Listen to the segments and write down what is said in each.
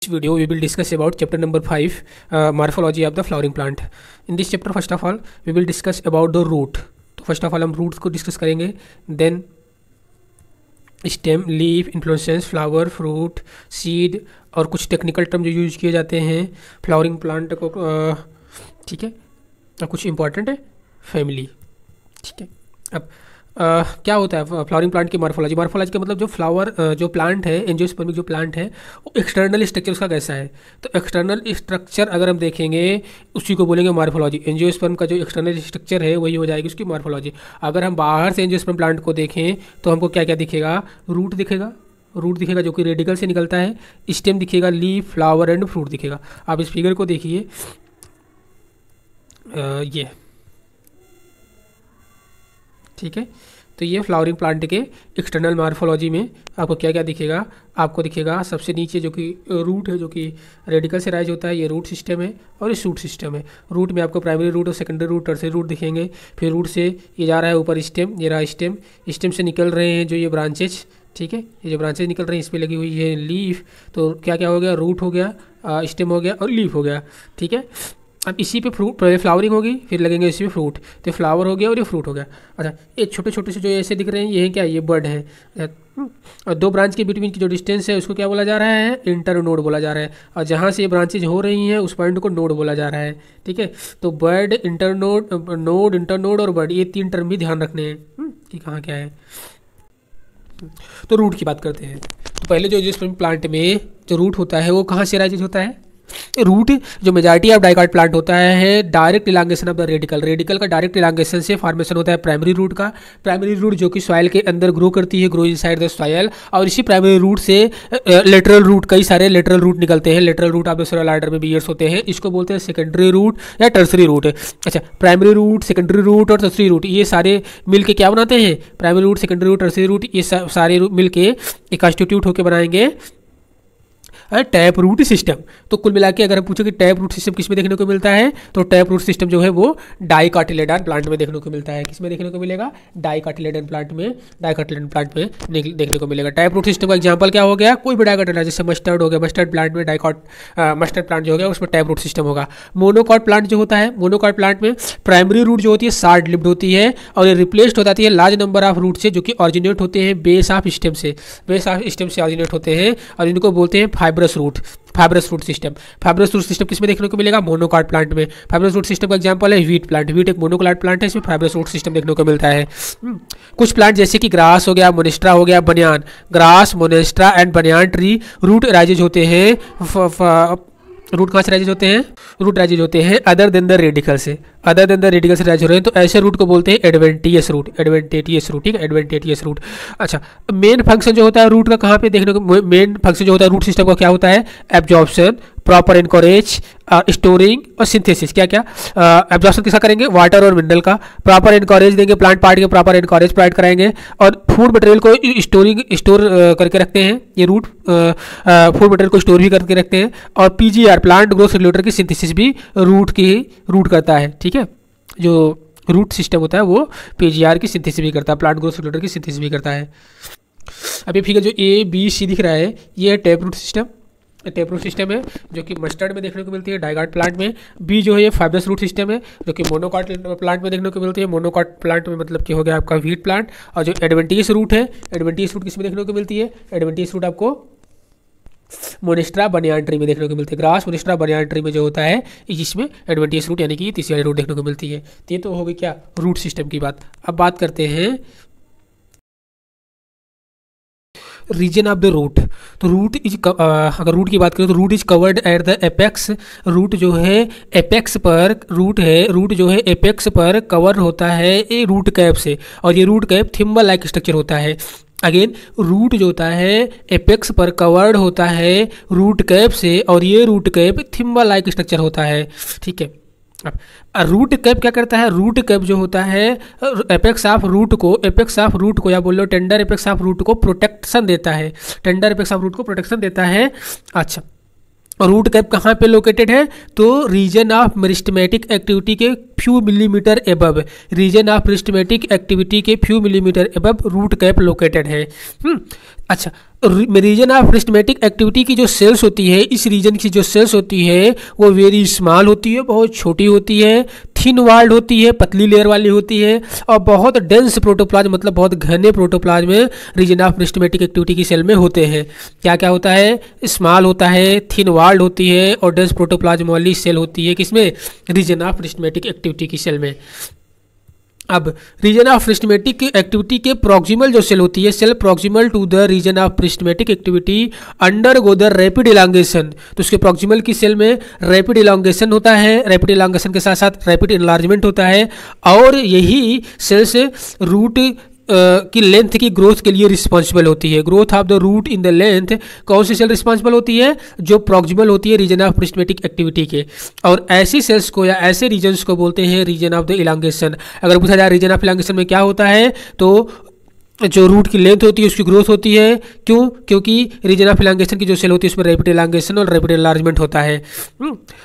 video we will discuss about chapter number 5, morphology of the flowering plant. In this chapter first of all we will discuss about the root. तो first of all हम roots को discuss करेंगे, then stem, leaf, inflorescence, flower, fruit, seed और कुछ technical term जो use किए जाते हैं फ्लावरिंग प्लांट को, ठीक है, और कुछ इंपॉर्टेंट है फैमिली, ठीक है। अब क्या होता है फ्लावरिंग प्लांट की मॉर्फोलॉजी? मॉर्फोलॉजी का मतलब जो फ्लावर जो प्लांट है, एंजियोस्पर्मिक जो प्लांट है, वो एक्सटर्नल स्ट्रक्चर उसका कैसा है। तो एक्सटर्नल स्ट्रक्चर अगर हम देखेंगे उसी को बोलेंगे मॉर्फोलॉजी। एंजियोस्पर्म का जो एक्सटर्नल स्ट्रक्चर है वही हो जाएगी उसकी मॉर्फोलॉजी। अगर हम बाहर से एंजियोस्पर्म प्लांट को देखें तो हमको क्या क्या दिखेगा? रूट दिखेगा जो कि रेडिकल से निकलता है, स्टेम दिखेगा, लीफ, फ्लावर एंड फ्रूट दिखेगा। आप इस फिगर को देखिए, ये ठीक है। तो ये फ्लावरिंग प्लांट के एक्सटर्नल मॉर्फोलॉजी में आपको क्या क्या दिखेगा? आपको दिखेगा सबसे नीचे जो कि रूट है, जो कि रेडिकल से राइज होता है, ये रूट सिस्टम है और ये शूट सिस्टम है। रूट में आपको प्राइमरी रूट और सेकेंडरी रूट, टर्सरी रूट दिखेंगे। फिर रूट से ये जा रहा है ऊपर स्टेम, ये रहा स्टेम, स्टेम से निकल रहे हैं जो ये ब्रांचेज, ठीक है, ये जो ब्रांचेज निकल रही हैं इस पर लगी हुई है लीफ। तो क्या क्या हो गया? रूट हो गया, स्टेम हो गया और लीफ हो गया, ठीक है। अब इसी पे फ्रूट फ्लावरिंग होगी, फिर लगेंगे इसी पे फ्रूट, तो फ्लावर हो गया और ये फ्रूट हो गया। अच्छा, ये छोटे छोटे से जो ऐसे दिख रहे हैं ये क्या? ये बर्ड है। और दो ब्रांच के बिटवीन की जो डिस्टेंस है उसको क्या बोला जा रहा है? इंटर नोड बोला जा रहा है। और जहाँ से ये ब्रांचेज हो रही हैं उस पॉइंट को नोड बोला जा रहा है, ठीक है। तो बर्ड, इंटर नोड और बर्ड, ये तीन टर्म भी ध्यान रखने हैं कि कहाँ क्या है। तो रूट की बात करते हैं। तो पहले जो जिस प्लांट में जो रूट होता है वो कहाँ से राइज होता है? रूट जो मेजॉरिटी ऑफ डाइकॉट प्लांट होता है direct elongation of the radical का डायरेक्ट इलांगेशन से फॉर्मेशन होता है प्राइमरी रूट का। प्राइमरी रूट जो कि सॉइल के अंदर ग्रो करती है, ग्रो इनसाइड द सॉइल। और इसी प्राइमरी रूट से लेटरल रूट, कई सारे लेटरल रूट निकलते हैं। Lateral root of the cellular order में बियर्स होते हैं, इसको बोलते हैं सेकेंडरी रूट या टर्सरी रूट। अच्छा, प्राइमरी रूट, सेकेंडरी रूट और टर्सरी रूट ये सारे मिलके क्या बनाते हैं? Primary root, secondary root, tertiary root, ये सारे मिलके कॉन्स्टिट्यूट होकर बनाएंगे टैप रूट सिस्टम। तो कुल मिला के अगर हम पूछे कि टैप रूट सिस्टम किस में देखने को मिलता है, तो टैप रूट सिस्टम जो है वो डाइकोटिलेडॉन प्लांट में देखने को मिलता है। किस में देखने को मिलेगा? डाइकोटिलेडॉन प्लांट में देखने को मिलेगा। टैप रूट सिस्टम का एग्जांपल क्या हो गया? कोई भी डाइकोटिलेडॉन, जैसे मस्टर्ड हो गया, मस्टर्ड प्लांट में मस्टर्ड प्लांट जो हो गया उसमें टैप रूट सिस्टम होगा। मोनोकॉट प्लांट जो होता है, मोनोकॉट प्लांट में प्राइमरी रूट जो होती है शॉर्ट लिव्ड होती है और ये रिप्लेस्ड हो जाती है लार्ज नंबर ऑफ रूट से, जो कि ऑरिजिनेट होते हैं बेस ऑफ स्टेम से। बेस ऑफ स्टेम से ऑरिजिनेट होते हैं और इनको बोलते हैं fibrous root system. Fibrous root system किसमें देखने को मिलेगा? मोनोकॉट प्लांट में। फाइब्रस रूट सिस्टम का एग्जांपल है व्हीट प्लांट। व्हीट एक मोनोकॉट प्लांट है, इसमें फाइब्रस रूट सिस्टम देखने को मिलता है। कुछ प्लांट जैसे कि ग्रास हो गया, मोनेस्ट्रा हो गया, banyan, grass, monstera and banyan tree root rises होते हैं। रूट कहाँ से राइजेज होते हैं? रूट राइजेज होते हैं अदर देन द रेडिकल से। अदर देन द रेडिकल से राइज हो रहे हैं, तो ऐसे रूट को बोलते हैं एडवेंटिशियस रूट। ठीक है, एडवेंटिशियस रूट। अच्छा, मेन फंक्शन जो होता है रूट का कहाँ पे देखने को? मेन फंक्शन जो होता है रूट सिस्टम का क्या होता है? एब्जॉर्प्शन, प्रॉपर एनकरेज, स्टोरिंग और सिंथेसिस। क्या क्या? एब्जॉर्प्शन किसका करेंगे? वाटर और मिनरल का। प्रॉपर एनकरेज देंगे, प्लांट पार्ट के प्रॉपर एनकरेज प्रोवाइड कराएंगे। और फूड मटेरियल को स्टोर करके रखते हैं ये रूट, फूड मटेरियल को स्टोर भी करके रखते हैं। और पीजीआर, प्लांट ग्रोथ रेगुलेटर की सिंथेसिस भी रूट करता है, ठीक है। जो रूट सिस्टम होता है वो पीजीआर की सिंथेसिस भी करता है, प्लांट ग्रोथ रेगुलेटर की सिंथेसिस भी करता है। अब ये फिगर जो A B C दिख रहा है ये tap root system. Tap root system है जो कि मस्टर्ड में देखने को मिलती है, डाइकॉट प्लांट में। बी जो है ये फाइब्रस रूट सिस्टम है जो कि मोनोकॉट प्लांट में देखने को मिलती है। मोनोकॉट प्लांट में मतलब कि हो गया आपका व्हीट प्लांट। और जो एडवेंटिशियस रूट है, एडवेंटिशियस रूट किस में देखने को मिलती है? एडवेंटिशियस रूट आपको मोनेस्ट्रा बनियान ट्री में देखने को मिलती है। ग्रास, मोनेस्ट्रा, बनियान ट्री में जो होता है जिसमें एडवेंटिशियस रूट यानी कि तीसरी वाली रूट देखने को मिलती है। तो ये तो हो गई क्या? रूट सिस्टम की बात। अब बात करते हैं रीजन ऑफ द रूट। तो रूट इज, अगर रूट की बात करें तो root is covered at the apex. Root जो है एपेक्स पर, रूट जो है एपेक्स पर कवर होता है ये रूट कैप से, और ये root cap thimble like structure होता है। अगेन, रूट जो होता है एपेक्स पर कवर्ड होता है रूट कैप से, और ये root cap thimble like structure होता है, ठीक है। रूट कैप क्या करता है? रूट कैप जो होता है एपेक्स ऑफ रूट को या बोल लो टेंडर एपेक्स ऑफ रूट को प्रोटेक्शन देता है। टेंडर एपेक्स ऑफ रूट को प्रोटेक्शन देता है। अच्छा, रूट कैप कहाँ पे लोकेटेड है? तो रीजन ऑफ मेरिस्टेमेटिक एक्टिविटी के few millimetre above, region of meristematic activity के few millimetre above root cap located है। अच्छा, रीजन ऑफ मेरिस्टेमेटिक एक्टिविटी की जो सेल्स होती है, इस रीजन की जो सेल्स होती है वो वेरी स्मॉल होती है, बहुत छोटी होती है, थिन वाल्ड होती है, पतली लेयर वाली होती है, और बहुत डेंस प्रोटोप्लाज्म मतलब बहुत घने प्रोटोप्लाज्म में रीजन ऑफ मेरिस्टेमेटिक एक्टिविटी की सेल में होते हैं। क्या क्या होता है? स्मॉल होता है, थिन वाल्ड होती है और डेंस प्रोटोप्लाज्म वाली सेल होती है किसमें? रीजन ऑफ मेरिस्टेमेटिक एक्टिविटी की सेल में। अब रीजन ऑफ मेरिस्टेमेटिक एक्टिविटी के प्रॉक्सिमल जो सेल होती है, cell proximal to the region of meristematic activity undergo the rapid elongation. तो उसके प्रॉक्सिमल की सेल में रैपिड इलांगेशन होता है, रैपिड इलांगेशन के साथ साथ रैपिड इनलार्जमेंट होता है, और यही सेल्स रूट की लेंथ की ग्रोथ के लिए रिस्पॉन्सिबल होती है। Growth of the root in the length कौन सी सेल रिस्पॉन्सिबल होती है? जो प्रॉक्सिमल होती है रीजन ऑफ मेरिस्टेमेटिक एक्टिविटी के, और ऐसी सेल्स को या ऐसे रीजन्स को बोलते हैं रीजन ऑफ द इलांगेशन। अगर पूछा जाए रीजन ऑफ इलांगेशन में क्या होता है, तो जो रूट की लेंथ होती है उसकी ग्रोथ होती है। क्यों? क्योंकि रीजन ऑफ इलांगेशन की जो सेल होती है उसमें रैपिड इलांगेशन और रैपिड एनलार्जमेंट होता है।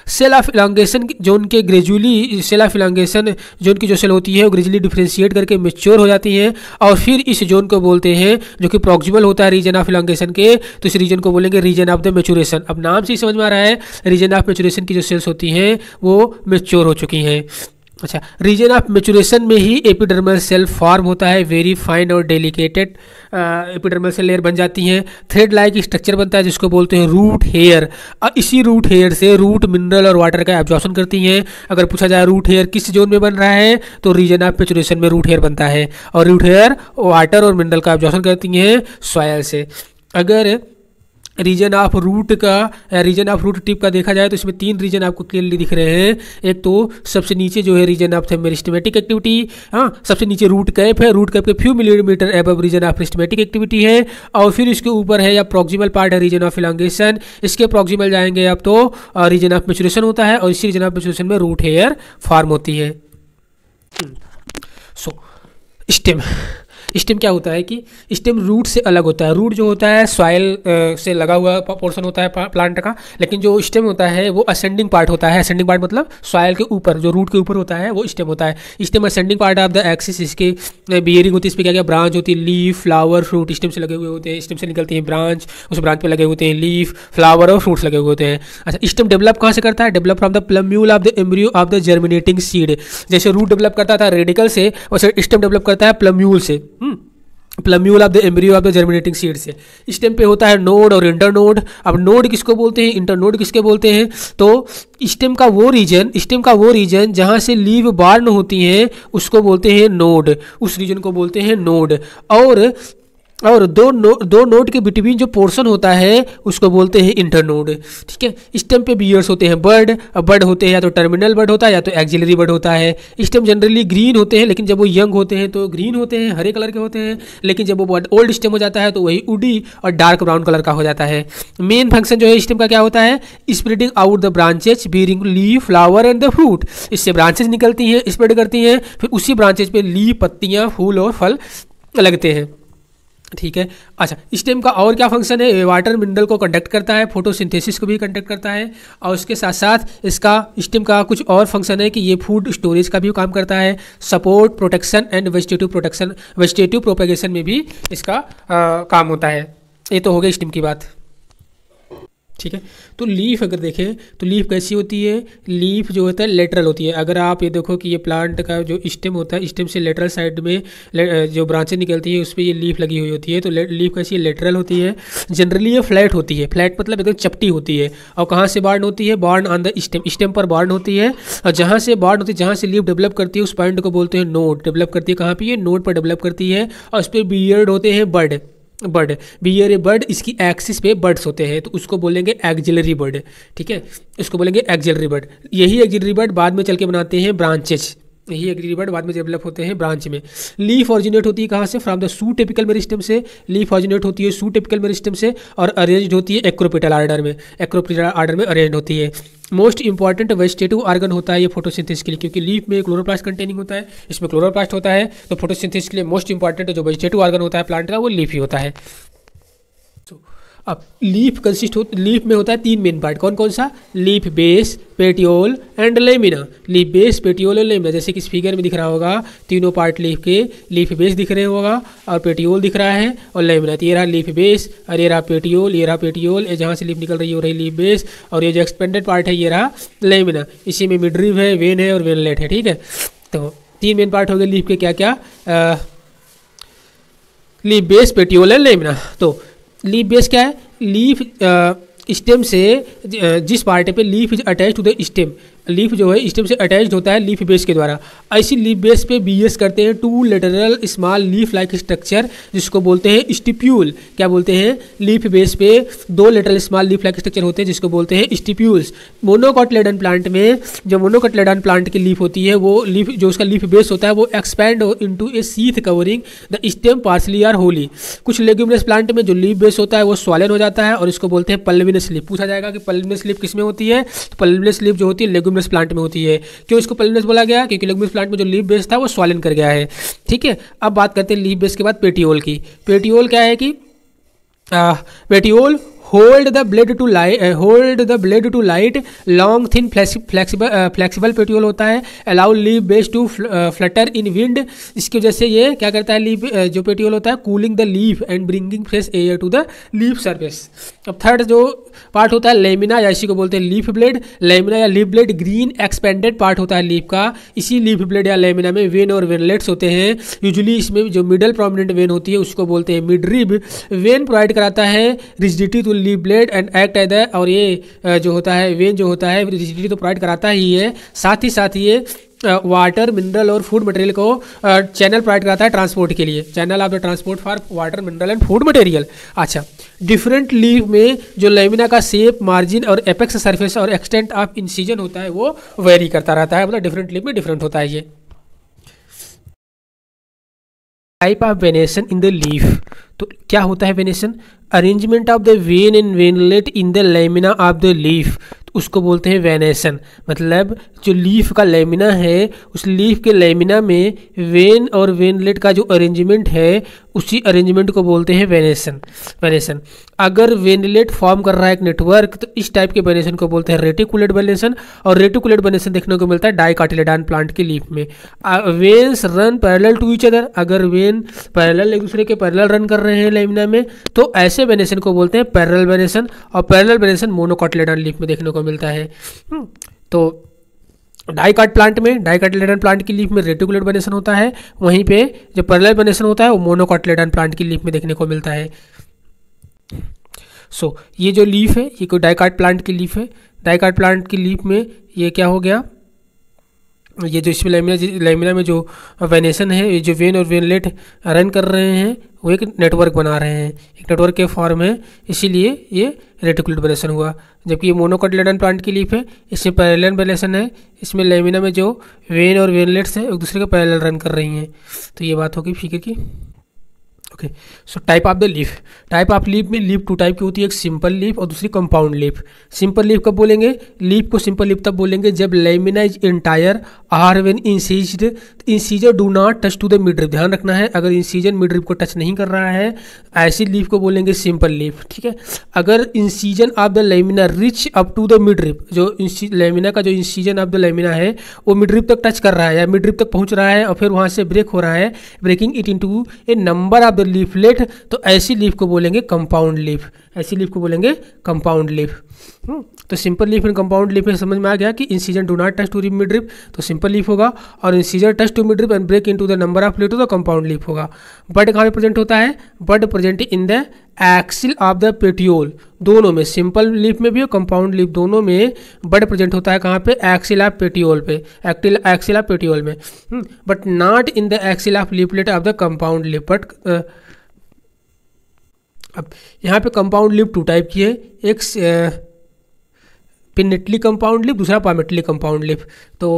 सेल ऑफ इलांगेशन जोन के gradually, cell of elongation zone की जो सेल होती है वो ग्रेजुअली डिफ्रेंशिएट करके मेच्योर हो जाती हैं, और फिर इस जोन को बोलते हैं जो कि प्रॉक्सिमल होता है रीजन ऑफ इलांगेशन के, तो इस रीजन को बोलेंगे रीजन ऑफ द मेचुरेशन। अब नाम से ही समझ में आ रहा है रीजन ऑफ मेचुरेशन की जो सेल्स होती हैं वो मेच्योर हो चुकी हैं। अच्छा, रीजन ऑफ मेचुरेशन में ही एपिडर्मल सेल फॉर्म होता है, वेरी फाइन और डेलिकेटेड एपिडर्मल सेल लेयर बन जाती हैं। थ्रेड लाइक स्ट्रक्चर बनता है जिसको बोलते हैं रूट हेयर, और इसी रूट हेयर से रूट मिनरल और वाटर का एब्जॉर्प्शन करती हैं। अगर पूछा जाए रूट हेयर किस जोन में बन रहा है, तो रीजन ऑफ मेचुरेशन में रूट हेयर बनता है, और रूट हेयर वाटर और मिनरल का एब्जॉर्प्शन करती हैं सॉयल से। अगर रीजन ऑफ रूट का, रीजन ऑफ रूट टिप का देखा जाए तो इसमें 3 रीजन आपको क्लियरली दिख रहे हैं। एक तो सबसे नीचे जो है रीजन ऑफ मेरिस्टेमेटिक एक्टिविटी, सबसे नीचे रूट कैप है, रूट कैप के few millimetre above region of meristematic activity है, और फिर इसके ऊपर है या प्रॉक्सिमल पार्ट है रीजन ऑफ इलांगेशन। इसके प्रॉक्सिमल जाएंगे अब तो रीजन ऑफ मेचुरेशन होता है, और इसी रीजन ऑफ मेचुरेशन में रूट हेयर फॉर्म होती है। स्टेम, स्टेम क्या होता है कि स्टेम रूट से अलग होता है। रूट जो होता है सॉइल से लगा हुआ पोर्शन होता है प्लांट का, लेकिन जो स्टेम होता है वो असेंडिंग पार्ट होता है। असेंडिंग पार्ट मतलब सॉइल के ऊपर, जो रूट के ऊपर होता है वो स्टेम होता है। Stem ascending part of the axis, इसके बियरिंग होती है, इसमें क्या क्या ब्रांच होती है, लीफ, फ्लावर, फ्रूट स्टेम से लगे हुए होते हैं। स्टेम से निकलती है ब्रांच, उस ब्रांच पे लगे होते हैं लीफ, फ्लावर और फ्रूट्स लगे हुए होते हैं। अच्छा, स्टेम डेवलप कहाँ से करता है? Develop from the plumule of the embryo of the germinating seed. जैसे रूट डेवलप करता था रेडिकल से, वैसे स्टेम डेवलप करता है प्लम्यूल से, plumule of the embryo of the germinating seed से। स्टेम पे होता है नोड और इंटरनोड। अब नोड किसको बोलते हैं, इंटरनोड किसके बोलते हैं? तो स्टेम का वो रीजन जहां से लीव बॉर्न होती हैं उसको बोलते हैं नोड, उस रीजन को बोलते हैं नोड। और दो नोड के बिटवीन जो पोर्शन होता है उसको बोलते हैं इंटरनोड। ठीक है, स्टेम पे बियर्स होते हैं बर्ड होते हैं, या तो टर्मिनल बर्ड होता है या तो एक्सिलरी बर्ड होता है। स्टेम जनरली ग्रीन होते हैं, लेकिन जब वो यंग होते हैं तो ग्रीन होते हैं, हरे कलर के होते हैं, लेकिन जब वो ओल्ड स्टेम हो जाता है तो वही वुडी और डार्क ब्राउन कलर का हो जाता है। मेन फंक्शन जो है स्टेम का क्या होता है? Spreading out the branches bearing leaf, flower and the fruit. इससे ब्रांचेज निकलती हैं, स्प्रेड करती हैं, फिर उसी ब्रांचेज पे लीफ, पत्तियाँ, फूल और फल लगते हैं। ठीक है। अच्छा, स्टेम का और क्या फंक्शन है? वाटर मिनरल को कंडक्ट करता है, फोटोसिंथेसिस को भी कंडक्ट करता है, और उसके साथ साथ इसका स्टेम का कुछ और फंक्शन है कि ये फूड स्टोरेज का भी काम करता है, support, protection and vegetative protection, vegetative propagation में भी इसका काम होता है। ये तो हो गई स्टेम की बात। ठीक है, तो लीफ अगर देखें तो लीफ कैसी होती है? लीफ जो होता है लेटरल होती है। अगर आप ये देखो कि ये प्लांट का जो स्टेम होता है, स्टेम से लेटरल साइड में जो ब्रांचें निकलती है उस पर ये लीफ लगी हुई होती है, तो लीफ कैसी है? लेटरल होती है। जनरली ये फ्लैट होती है, फ्लैट मतलब एकदम चपटी होती है। और कहाँ से बॉर्न होती है? Born on the stem, stem पर बॉर्न होती है। और जहाँ से बॉर्न होती है, जहाँ से लीफ डेवलप करती है उस पॉइंट को बोलते हैं नोड। डेवलप करती है कहाँ पर? ये नोड पर डेवलप करती है, और उस पर बियर्ड होते हैं बियर बर्ड, इसकी एक्सिस पे बर्ड्स होते हैं, तो उसको बोलेंगे एक्सिलरी बर्ड। ठीक है, इसको बोलेंगे एक्सिलरी बर्ड। यही एक्सिलरी बर्ड बाद में चल के बनाते हैं ब्रांचेज, यही एक्सिलरी बर्ड बाद में डेवलप होते हैं ब्रांच में। लीफ ऑरिजिनेट होती है कहाँ से? फ्रॉम द सूटेपिकल मेरिस्टेम से। लीफ ऑरिजिनेट होती है सूटेपिकल मेरिस्टेम से, और अरेंज्ड होती है एक्रोपिटल आर्डर में, एक्रोपिटल आर्डर में अरेंज होती है। मोस्ट इंपॉर्टेंट वेजिटेटिव ऑर्गन होता है ये फोटोसिंथेसिस के लिए, क्योंकि लीफ में क्लोरोप्लास्ट कंटेनिंग होता है, इसमें क्लोरोप्लास्ट होता है, तो फोटोसिंथेसिस के लिए मोस्ट इंपॉर्टेंट जो वेजिटेटिव ऑर्गन होता है प्लांट का वो लीफ ही होता है। अब लीफ में होता है 3 मेन पार्ट, कौन कौन सा? Leaf base, petiole and lamina. Leaf base, petiole और लेमिना, जैसे कि इस फिगर में दिख रहा होगा तीनों पार्ट लीफ के। लीफ बेस दिख रहे होगा और पेटियोल दिख रहा है और लेमिना। तो ये रहा लीफ बेस और ये रहा पेटियोल, ये रहा पेटियोल, ये जहाँ से लीफ निकल रही है वो रही लीफ बेस, और ये जो एक्सपेंडेड पार्ट है ये रहा लेमिना। इसी में मिडरिब है, वेन है और वेनलेट है, ठीक है। तो 3 मेन पार्ट हो गए लीफ के, क्या क्या? Leaf base, petiole and lamina. तो लीफ बेस क्या है? लीफ स्टेम से जिस पार्ट पे leaf is attach to the stem, leaf जो है स्टेम से अटैच्ड होता है लीफ बेस के द्वारा। ऐसी लीफ बेस पे बीएस करते हैं 2 lateral small leaf like structure, जिसको बोलते हैं स्टिप्यूल। क्या बोलते हैं? लीफ बेस पे 2 lateral small leaf like structure होते हैं जिसको बोलते हैं स्टिप्यूल्स। मोनोकोटिलेडन प्लांट में जो मोनोकोटिलेडन प्लांट की लीफ होती है, वो लीफ जो उसका लीफ बेस होता है वो expand into a sheath covering the stem partially or wholly. कुछ लेग्यूमिनस प्लांट में जो लीफ बेस होता है वो स्वॉलन हो जाता है और इसको बोलते हैं पल्विनस लीफ। पूछा जाएगा कि पल्विनस लीफ किस में होती है? तो पल्विनस लीफ जो होती है लेग्यूमिनस प्लांट में होती है। क्यों इसको पल्विनस बोला गया? क्योंकि लेग्यूमिनस प्लांट में जो लीफ बेस था वो स्वॉलन कर गया है, ठीक है। अब बात करते हैं लीफ बेस के बाद पेटियोल की। पेटियोल क्या है कि petiole hold the blade to light long thin flexible petiole होता है। Allow leaf base to flutter in wind. इसकी वजह से ये क्या करता है? लीफ जो पेटियोल होता है cooling the leaf and bringing fresh air to the leaf surface. अब थर्ड जो पार्ट होता है लेमिना, या इसी को बोलते हैं लीफ ब्लेड। लेमिना या leaf blade green expanded part होता है लीफ का। इसी लीफ ब्लेड या लेमिना में वेन और वेनलेट्स होते हैं। यूजुअली इसमें जो मिडल प्रोमिनेंट वेन होती है उसको बोलते हैं मिडरिब। वेन प्रोवाइड कराता है rigidity to leaf blade and act as the, और ये जो होता है वेन जो होता है रिजिडिटी तो प्रोवाइड कराता ही है, साथ ही ये वाटर, मिनरल और फूड मटेरियल को चैनल प्रोवाइड कराता है ट्रांसपोर्ट के लिए। Channel of the transport for water, mineral and food material. अच्छा, डिफरेंट लीफ में जो लेमिना का शेप, मार्जिन और एपेक्स सरफेस और एक्सटेंट ऑफ इंसिजन होता है वो वेरी करता रहता है, मतलब डिफरेंट लीफ में डिफरेंट होता है ये। Type of venation in the leaf. तो क्या होता है venation? Arrangement of the vein and veinlet in the lamina of the leaf, तो उसको बोलते हैं वेनेशन। मतलब जो लीफ का लेमिना है उस लीफ के लेमिना में वेन और वेनलेट का जो अरेंजमेंट है उसी अरेंजमेंट को बोलते हैं वेनेशन। अगर वेनलेट फॉर्म कर रहा है एक नेटवर्क तो इस टाइप के वेनेशन को बोलते हैं रेटिकुलेट वेनेशन, और रेटिकुलेट वेनेशन देखने को मिलता है डाइकोटिलेडॉन प्लांट की लीफ में। Veins run parallel to each other, अगर वेन पैरेलल एक दूसरे के पैरेलल रन कर रहे हैं लेमिना में तो ऐसे वेनेशन को बोलते हैं पैरेलल वेनेशन, और पैरेलल वेनेशन मोनोकोटिलेडॉन लीफ में देखने को मिलता है। तो डाइकोट प्लांट की लीफ में रेटिकुलेट वेनेशन होता है, वहीं पे जो पैरेलल वेनेशन होता है वो मोनोकोटिलेडॉन प्लांट की लीफ में देखने को मिलता है। सो ये जो लीफ है ये कोई डाइकोट प्लांट की लीफ है। डाइकोट प्लांट की लीफ में ये क्या हो गया? ये जो इसमें लेमिना में जो वेनेशन है, ये जो वेन और वेनलेट रन कर रहे हैं वो एक नेटवर्क बना रहे हैं, एक नेटवर्क के फॉर्म है, इसीलिए ये रेटिकुलेट वेनेशन हुआ। जबकि ये मोनोकोटिलेडॉन प्लांट की लीफ है, इसमें पैरेलल वेनेशन है, इसमें लेमिना में जो वेन और वेनलेट्स हैं एक दूसरे के पैरेलल रन कर रही हैं। तो ये बात होगी फिगर की। Okay, so type of the leaf. Type of leaf में लीफ 2 टाइप की होती है, एक सिंपल लीफ और दूसरी कंपाउंड लीफ। सिंपल लीफ कब बोलेंगे? लीफ को सिंपल लीफ तब बोलेंगे जब lamina is entire or when incised, incisure do not touch to the midrib. ध्यान रखना है, अगर इंसीजन मिडरिब को टच नहीं कर रहा है ऐसी लीफ को बोलेंगे सिंपल लीफ, ठीक है। अगर incision of the lamina reach up to the midrib, जो लेमिना का जो इंसीजन ऑफ द लेमिना है वो मिडरिब तक टच कर रहा है या मिडरिब तक पहुंच रहा है और फिर वहां से ब्रेक हो रहा है, breaking it into a number of the leaflet, तो ऐसी लीफ को बोलेंगे कंपाउंड लीफ। ऐसी लीफ को बोलेंगे कंपाउंड लीफ। तो simple leaf and compound leaf में समझ में आ गया कि incision do not touch to midrib तो सिंपल लीफ होगा, और incisure touch to midrib and break into the number of let तो कंपाउंड लीफ होगा। बड कहाँ पे प्रेजेंट होता है? Bud present in the axil of the petiole. दोनों में, सिंपल लीफ में भी और कंपाउंड लीफ दोनों में बड प्रेजेंट होता है। कहाँ पे? एक्सिल ऑफ पेटियोल पे, एक्सिल ऑफ पेटियोल में, but not in the axil of leaflet of the compound leaf. But अब यहाँ पे कंपाउंड लीफ 2 टाइप की है, एक पिनेटली कंपाउंड लीफ, दूसरा पामेटली कंपाउंड लीफ। तो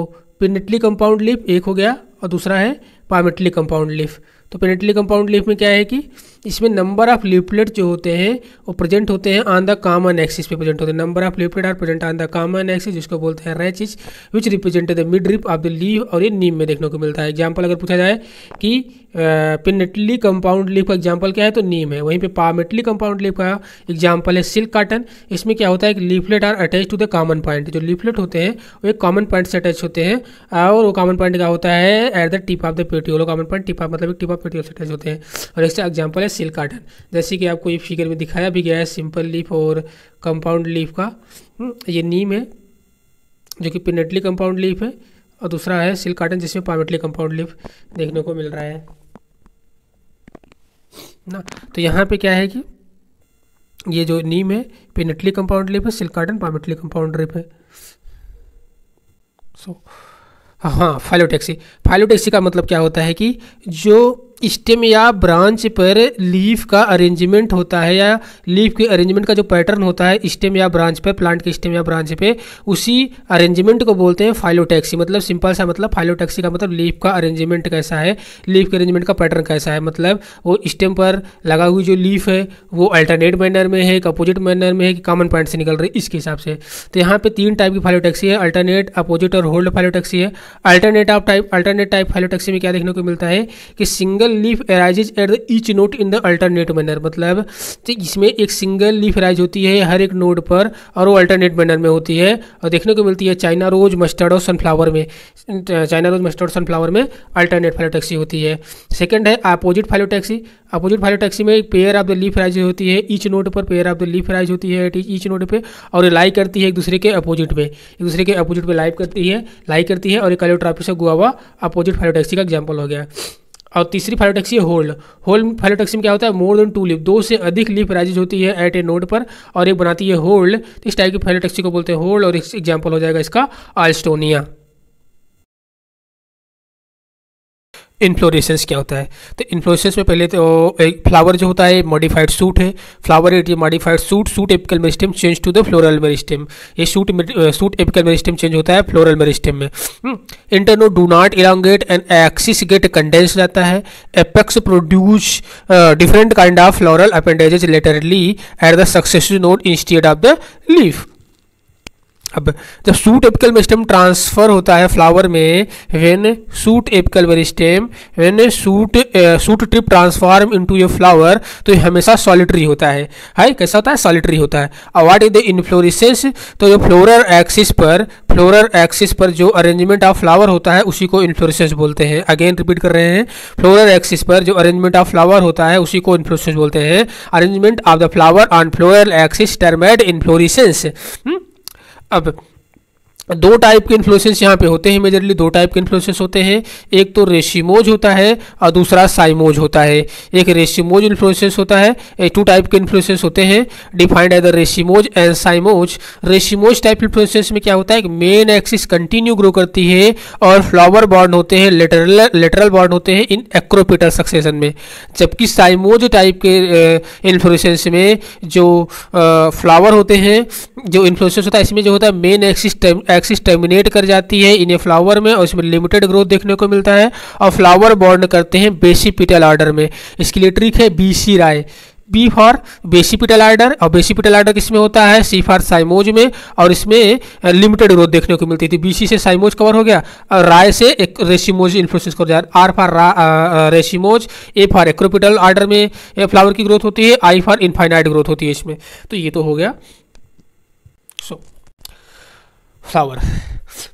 पिनेटली कंपाउंड लीफ एक हो गया और दूसरा है पामेटली कंपाउंड लीफ। तो पेनिटली कंपाउंड लीफ में क्या है कि इसमें नंबर ऑफ लीफलेट जो होते हैं वो प्रेजेंट होते हैं ऑन द कॉमन एक्सिस पे प्रेजेंट होते हैं। Number of leaflet are present on the common axis, जिसको बोलते हैं rachis, which represent the mid rib of the leaf, और ये नीम में देखने को मिलता है। एग्जाम्पल अगर पूछा जाए कि पेनिटली कंपाउंड लीफ का एग्जाम्पल क्या है, तो नीम है। वहीं पे पामेटली कंपाउंड लीफ का एग्जाम्पल है सिल्क कॉटन। इसमें क्या होता है कि leaflet are attach to the common point, जो लीफलेट होते हैं वो एक कॉमन पॉइंट से अटैच होते हैं, और वो कॉमन पॉइंट क्या होता है eight the tip of the petiole. Common point tip of मतलब एक टिप ऑफ पेटियोल से अटैच होते हैं। और इसका एग्जाम्पल है सिल्क कॉटन, जैसे कि आपको ये फिगर में दिखाया भी गया है सिंपल लीफ और कंपाउंड लीफ का। ये नीम है जो कि पेनिटली कंपाउंड लीफ है, और दूसरा है सिल्क कॉटन जिसमें पामेटली कंपाउंड लीफ देखने को मिल रहा है ना। तो यहाँ पे क्या है कि ये जो नीम है पेनिटली कंपाउंड लीफ है, silk cotton palmately compound leaf है। हाँ, फाइलोटैक्सी। फाइलोटैक्सी का मतलब क्या होता है कि जो स्टेम या ब्रांच पर लीफ का अरेंजमेंट होता है, या लीफ के अरेंजमेंट का जो पैटर्न होता है स्टेम या ब्रांच पर, प्लांट के स्टेम या ब्रांच पे, उसी अरेंजमेंट को बोलते हैं फाइलोटैक्सी। मतलब सिंपल सा मतलब फाइलोटैक्सी का मतलब लीफ का अरेंजमेंट कैसा है, लीफ के अरेंजमेंट का पैटर्न कैसा है। मतलब वो स्टेम पर लगा हुई जो लीफ है वो अल्टरनेट मैनर में है, अपोजिट मैनर में है, कि कॉमन पॉइंट से निकल रही है, इसके हिसाब से। तो यहाँ पे 3 टाइप की फाइलोटैक्सी है, अल्टरनेट, अपोजिट और होल्ड फाइलोटैक्सी है। अल्टरनेट टाइप फाइलोटैक्सी में क्या देखने को मिलता है कि single leaf arises at the each node in the alternate manner. मतलब इसमें एक सिंगल लीफ अराइज होती है हर एक नोड पर, और वो अल्टरनेट मैनर में होती है, और देखने को मिलती है चाइना रोज, मस्टर्ड और सनफ्लावर में। चाइना रोज, मस्टर्ड, सनफ्लावर में अल्टरनेट फाइलोटैक्सी होती है। सेकंड है अपोजिट फाइलोटैक्सी। अपोजिट फाइलोटैक्सी में एक pair of the leaf arise होती है, ईच नोड पर pair of the leaf arise होती है ईच नोड पे, और लाई करती है एक दूसरे के अपोजिट पे, लाइव करती है, और एक एलोट्रॉपी से गुआवा अपोजिट फाइलोटैक्सी का एग्जाम्पल हो गया। और तीसरी फाइलोटैक्सी है होल्ड। होल्ड फाइलोटैक्सी में क्या होता है, मोर देन 2 लीफ, 2 से अधिक लीफ अराइज होती है एट ए नोड पर, और एक बनाती है होल्ड। तो इस टाइप की फाइलोटैक्सी को बोलते हैं होल्ड, और एग्जाम्पल हो जाएगा इसका आल्स्टोनिया। इन्फ्लोरेसेंस क्या होता है, तो इन्फ्लोरेसेंस में पहले तो एक फ्लावर जो होता है मॉडिफाइड सूट है। Flower it modified shoot apical meristem change to the floral meristem. ये सूट एपिकल मेरिस्टेम चेंज होता है फ्लोरल मेरिस्टेम में। Internode do not elongate and axis get condense जाता है। Apex produce different kind of floral appendages laterally at the successive node instead of the leaf. अब जब suit apical meristem transfer होता है flower में, when suit trip transform into a flower, तो ये हमेशा सॉलिटरी होता है। हाय, कैसा होता है, सॉलिटरी होता है। और व्हाट इज द इन्फ्लोरेसेंस, तो जो फ्लोरल एक्सिस पर जो अरेंजमेंट ऑफ फ्लावर होता है उसी को इन्फ्लोरेसेंस बोलते हैं। अगेन रिपीट कर रहे हैं, फ्लोरल एक्सिस पर जो अरेंजमेंट ऑफ फ्लावर होता है उसी को इन्फ्लोरेसेंस बोलते हैं। Arrangement of the flower on floral axis termed inflorescence. अब 2 टाइप के इन्फ्लोरेसेंस यहाँ पे होते हैं, मेजरली 2 टाइप के इन्फ्लोरेसेंस होते हैं। एक तो रेशिमोज होता है और दूसरा साइमोज होता है। एक रेशिमोज इन्फ्लोरेसेंस होता है, 2 टाइप के इन्फ्लोरेसेंस होते हैं, defined as the racemose and cymose. Racemose type inflorescence में क्या होता है कि मेन एक्सिस कंटिन्यू ग्रो करती है और फ्लावर बॉन्ड होते हैं, लेटरल बॉन्ड होते हैं इन एक्रोपेटल सक्सेशन में। जबकि साइमोज टाइप के इन्फ्लोरेसेंस में जो फ्लावर होते हैं, जो इन्फ्लोरेसेंस होता है, इसमें जो होता है मेन एक्सिस टर्मिनेट कर जाती है इन ए फ्लावर में, और इसमें लिमिटेड ग्रोथ देखने को मिलता है, और फ्लावर बॉन्ड करते हैं बेसिपिटल ऑर्डर में। इसके लिए ट्रिक है BC राय, बी फॉर बेसिपिटल ऑर्डर, और बेसिपिटल ऑर्डर किसमें होता है, सी फॉर साइमोज में, और इसमें लिमिटेड ग्रोथ देखने को मिलती थी। BC से साइमोज कवर हो गया, और राय से एक रेशिमोज इन्फ्लोरेसेंस कर जाए। R for racemose, A for acropetal order में फ्लावर की ग्रोथ होती है, I फॉर इनफाइनाइट ग्रोथ होती है इसमें। तो ये तो हो गया।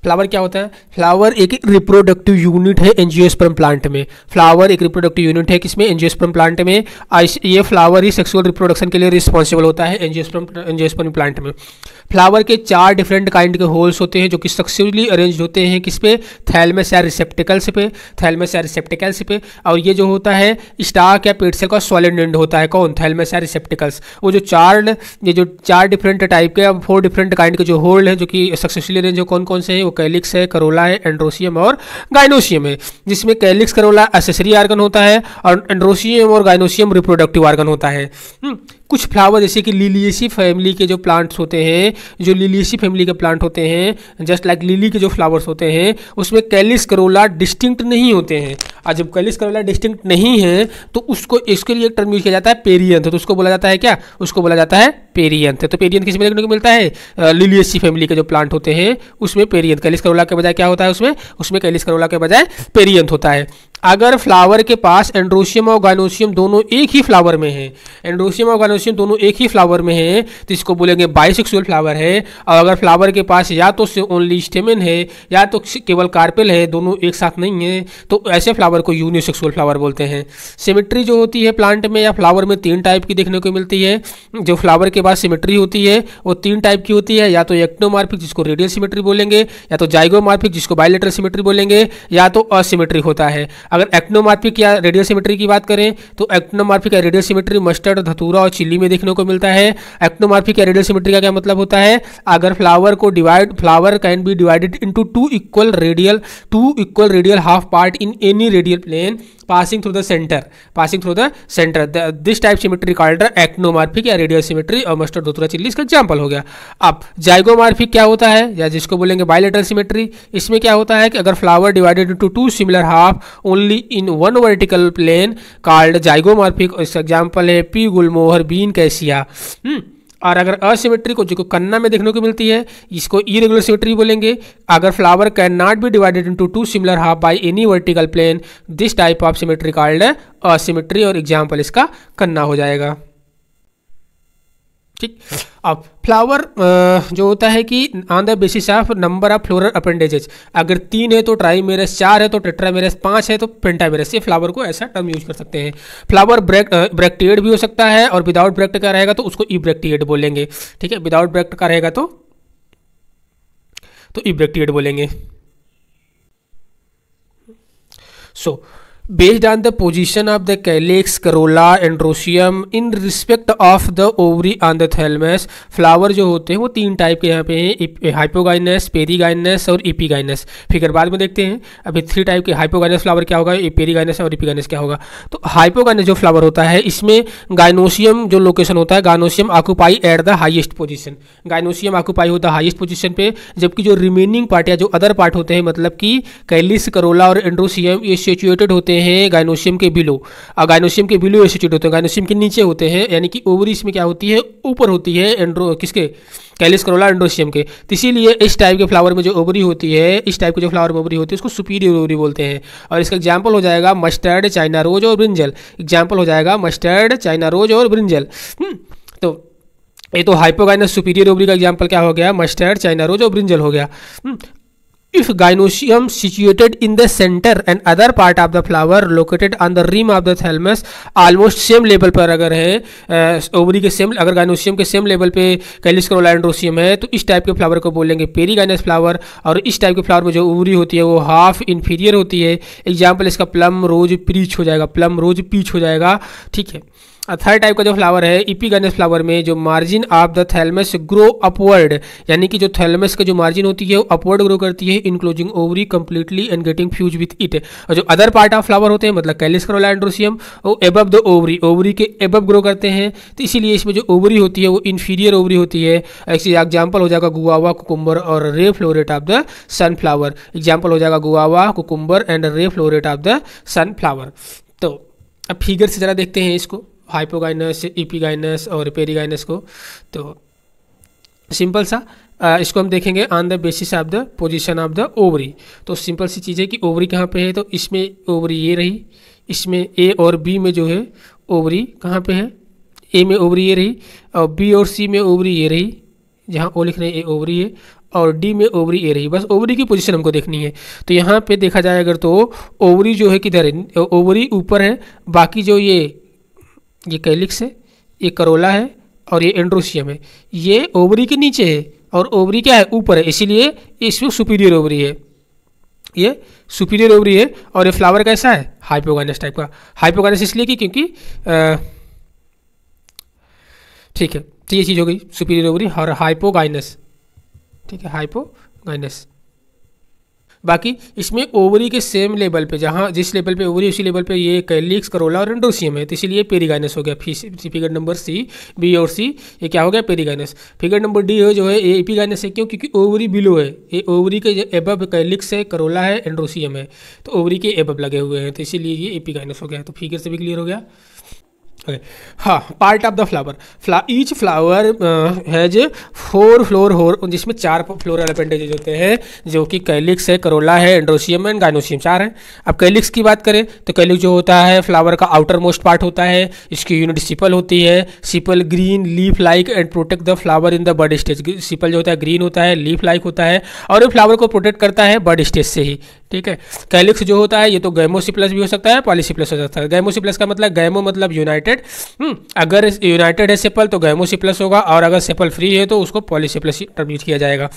फ्लावर क्या होता है, फ्लावर एक रिप्रोडक्टिव यूनिट है एंजियोस्पर्म प्लांट में। फ्लावर एक रिप्रोडक्टिव यूनिट है किसमें, एंजियोस्पर्म प्लांट में। ये फ्लावर ही सेक्सुअल रिप्रोडक्शन के लिए रिस्पॉन्सिबल होता है एंजियोस्पर्म प्लांट में। फ्लावर के 4 डिफरेंट काइंड के होल्स होते हैं जो कि सक्सेसफुली अरेंज होते हैं किस पे, थैलमस या रिसेप्टिकल्स पे। और ये जो होता है स्टाक या पेटसेल का सॉलिड एंड होता है, कौन, थैलमस या रिसेप्टिकल्स। वो जो 4 डिफरेंट टाइप के 4 डिफरेंट काइंड के जो होल्ड है जो कि सक्सेसफुली अरेंज हो, कौन कौन से है, वो कैलिक्स है, करोला है, एंड्रोसियम और गाइनोसियम है। जिसमें कैलिक्स करोला एक्सेसरी ऑर्गन होता है और एंड्रोसियम और गाइनोसियम रिप्रोडक्टिव ऑर्गन होता है। कुछ फ्लावर जैसे कि लिलियेसी फैमिली के जो प्लांट्स होते हैं, जो लिलियेसी फैमिली के प्लांट होते हैं, जस्ट लाइक लिली के जो फ्लावर्स होते हैं उसमें कैलिस करोला डिस्टिंक्ट नहीं होते हैं। और जब कैलिस करोला डिस्टिंक्ट नहीं है तो उसको इसके लिए एक टर्म यूज किया जाता है पेरियंथ। तो उसको बोला जाता है क्या? उसको बोला जाता है पेरियंथ। तो पेरियंथ किस में देखने को मिलता है? लिलियेसी फैमिली के जो प्लांट होते हैं उसमें पेरियंथ, कैलिस करोला के बजाय क्या होता है उसमें कैलिस करोला के बजाय पेरियंथ होता है। अगर फ्लावर के पास एंड्रोशियम और गाइनोसियम दोनों एक ही फ्लावर में है, एंड्रोशियम और गाइनोसियम दोनों एक ही फ्लावर में है तो इसको बोलेंगे बाइसेक्सुअल फ्लावर है। और अगर फ्लावर के पास या तो ओनली स्टेमेन है या तो केवल कार्पेल है, दोनों एक साथ नहीं है, तो ऐसे फ्लावर को यूनिसेक्सुअल फ्लावर बोलते हैं। सिमेट्री जो होती है प्लांट में या फ्लावर में 3 टाइप की देखने को मिलती है। जो फ्लावर के पास सिमेट्री होती है वो 3 टाइप की होती है, या तो एक्टोमार्फिक जिसको रेडियल सिमेट्री बोलेंगे, या तो जाइगोमार्फिक जिसको बायलेटरल सिमेट्री बोलेंगे, या तो असिमेट्रिक होता है। अगर एक्टोमार्फिक या रेडियल सिमेट्री की बात करें तो एक्टोमार्फिक या रेडियल सिमेट्री मस्टर्ड, धतूरा और चिल्ली में देखने को मिलता है। एक्टोमार्फिक या रेडियल सिमेट्री का क्या मतलब होता है? अगर flower can be divided into two equal radial half part in any radial plane passing through the center this type symmetry called actinomorphic या रेडियल सिमेट्री, और मस्टर्ड, धतूरा, चिल्ली इसका एग्जांपल हो गया। अब जाइगोमार्फिक क्या होता है, या जिसको बोलेंगे बायलेटरल सिमेट्री, इसमें क्या होता है कि अगर flower divided into 2 similar half only in 1 vertical plane called zygomorphic. इसका एग्जांपल है पी गुलमोहर, बीन, कैसिया। और अगर असिमेट्री को जो कन्ना में देखने को मिलती है इसको इरेगुलर सिमेट्री बोलेंगे। अगर flower can not be divided into 2 similar half by any vertical plane this type of symmetry called asymmetry, और एग्जांपल इसका कन्ना हो जाएगा। ठीक। अब फ्लावर जो होता है कि on the basis of number of floral appendages, अगर 3 है तो ट्राइमेरस, 4 है तो टेट्रामेरस, 5 है तो पेंटामेरस, ये फ्लावर को ऐसा टर्म यूज कर सकते हैं। फ्लावर ब्रैक्टिएड भी हो सकता है, और विदाउट ब्रैक्ट का रहेगा तो उसको इब्रैक्टिएड बोलेंगे। ठीक है, विदाउट ब्रैक्ट का रहेगा तो इब्रैक्टिएड बोलेंगे। सो based on the position of the calyx, corolla, androecium in respect of the ovary on the thalamus, flower जो होते हैं वो 3 टाइप के यहाँ पे हैं, हाइपोगाइनस, पेरीगाइनस और एपीगाइनस। फिगर बाद में देखते हैं। अभी 3 टाइप के हाइपोगाइनस फ्लावर क्या होगा, पेरीगाइनस और एपीगाइनस क्या होगा। तो हाइपोगाइनस जो फ्लावर होता है इसमें गाइनोसियम जो लोकेशन होता है, gynoecium occupy at the highest position, gynoecium occupy होता है हाईएस्ट पोजीशन पे, जबकि जो रिमेनिंग पार्ट या जो अदर पार्ट होते हैं मतलब कि कैलिस, करोला और एंड्रोसियम ये सिचुएटेड होते हैं गाइनोसियम के बिलो, और गाइनोसियम के बिलो एसिट्यूट होते हैं, गाइनोसियम के नीचे होते हैं, यानी कि ओवरी इसमें क्या होती है, ऊपर होती है किसके, कैलिस, करोला, एंड्रोसियम के। तो इसीलिए इस टाइप के फ्लावर में जो ओवरी होती है, इस टाइप के जो फ्लावर में ओवरी होती है उसको सुपीरियर ओवरी बोलते हैं। और इसका एग्जाम्पल हो जाएगा मस्टर्ड, चाइना रोज और ब्रिंजल। एग्जाम्पल हो जाएगा मस्टर्ड, चाइना रोज और ब्रिंजल। तो ये तो हाइपोगाइनस सुपीरियर ओवरी का एग्जाम्पल क्या हो गया, मस्टर्ड, चाइना रोज और ब्रिंजल हो गया। If gynoecium situated in the center and other part of the flower located on the rim of the thalamus almost same level पर अगर है ओवरी के सेम, अगर गाइनोसियम के सेम लेवल पे कैलिस, करोला, एंड्रोसियम है तो इस टाइप के फ्लावर को बोलेंगे पेरीगाइनस फ्लावर। और इस टाइप के फ्लावर में जो ओवरी होती है वो हाफ इन्फीरियर होती है। एग्जाम्पल इसका प्लम रोज पीच हो जाएगा, प्लम रोज पीच हो जाएगा। ठीक है। थर्ड टाइप का जो फ्लावर है एपीगाइनस फ्लावर में जो margin of the thalamus grow upward, यानी कि जो थैलमस का जो मार्जिन होती है वो अपवर्ड ग्रो करती है enclosing ovary completely and getting fuse with it. और जो अदर पार्ट ऑफ फ्लावर होते हैं मतलब कैलिस, करोला, एंड्रोसियम वो एबव द ओवरी, ओवरी के एबव ग्रो करते हैं। तो इसीलिए इसमें जो ओवरी होती है वो इन्फीरियर ओवरी होती है। ऐसे एग्जाम्पल हो जाएगा गुआवा, कुकुम्बर और रे flow rate of the sunflower. Example हो जाएगा गुआवा, कुकुम्बर एंड रे फ्लोरेट ऑफ द सनफ्लावर। तो अब फिगर से ज़रा देखते हैं इसको, हाइपोगाइनस, एपीगाइनस और पेरीगाइनस को। तो सिंपल सा इसको हम देखेंगे on the basis of the position of the ovary. तो सिंपल सी चीज़ है कि ओवरी कहाँ पे है, तो इसमें ओवरी ये रही, इसमें ए और बी में जो है ओवरी कहाँ पे है, ए में ओवरी ये रही और बी और सी में ओवरी ये रही, जहाँ ओ लिख रहे हैं ए ओवरी है, और डी में ओवरी ए रही। बस ओवरी की पोजीशन हमको देखनी है। तो यहाँ पे देखा जाए अगर तो ओवरी जो है किधर है, ओवरी ऊपर है, बाकी जो ये कैलिक्स है, ये करोला है और ये एंड्रोसियम है, ये ओवरी के नीचे है और ओवरी क्या है, ऊपर है, इसीलिए इसमें सुपीरियर ओवरी है, ये सुपीरियर ओवरी है। और ये फ्लावर कैसा है, हाइपोगाइनस टाइप का। हाइपोगाइनस इसलिए कि क्योंकि ठीक है, तो ये चीज़ हो गई सुपीरियर ओवरी और हाइपोगाइनस। ठीक है, हाइपोगाइनस। बाकी इसमें ओवरी के सेम लेवल पे, जहाँ जिस लेवल पे ओवरी उसी लेवल पे ये कैलिक्स, करोला और एंड्रोसियम है, तो इसीलिए पेरिगाइनस हो गया। फिगर नंबर सी, बी और सी ये क्या हो गया, पेरिगाइनस। फिगर नंबर डी है जो है ये एपिगाइनस है, क्यों, क्योंकि ओवरी बिलो है, ये ओवरी के एबव कैलिक्स है, करोला है, एंड्रोसियम है, तो ओवरी के एबव लगे हुए हैं, तो इसीलिए ये एपिगाइनस हो गया। तो फिगर से भी क्लियर हो गया। हाँ, part of the flower, each flower has 4 floor होर, जिसमें 4 फ्लोरल अपेंडेजेज होते हैं, जो कि कैलिक्स है, करोला है, एंड्रोसियम एंड गाइनोसियम, 4 हैं। अब कैलिक्स की बात करें तो कैलिक्स जो होता है फ्लावर का आउटर मोस्ट पार्ट होता है, इसकी यूनिट सिपल होती है। Sepal green leaf like and protect the flower in the bud stage. Sepal जो होता है ग्रीन होता है, लीफ लाइक होता है, और ये फ्लावर को प्रोटेक्ट करता है बड स्टेज से ही, ठीक है। कैलिक्स जो होता है ये तो गैमोसिप्लस भी हो सकता है, पॉलीसिप्लस हो सकता है। गैमोसिप्लस का मतलब, गैमो मतलब यूनाइटेड, अगर यूनाइटेड है सेपल तो गैमोसिप्लस होगा, और अगर सेपल फ्री है तो उसको पॉलीसिप्लस टर्म यूज किया जाएगा।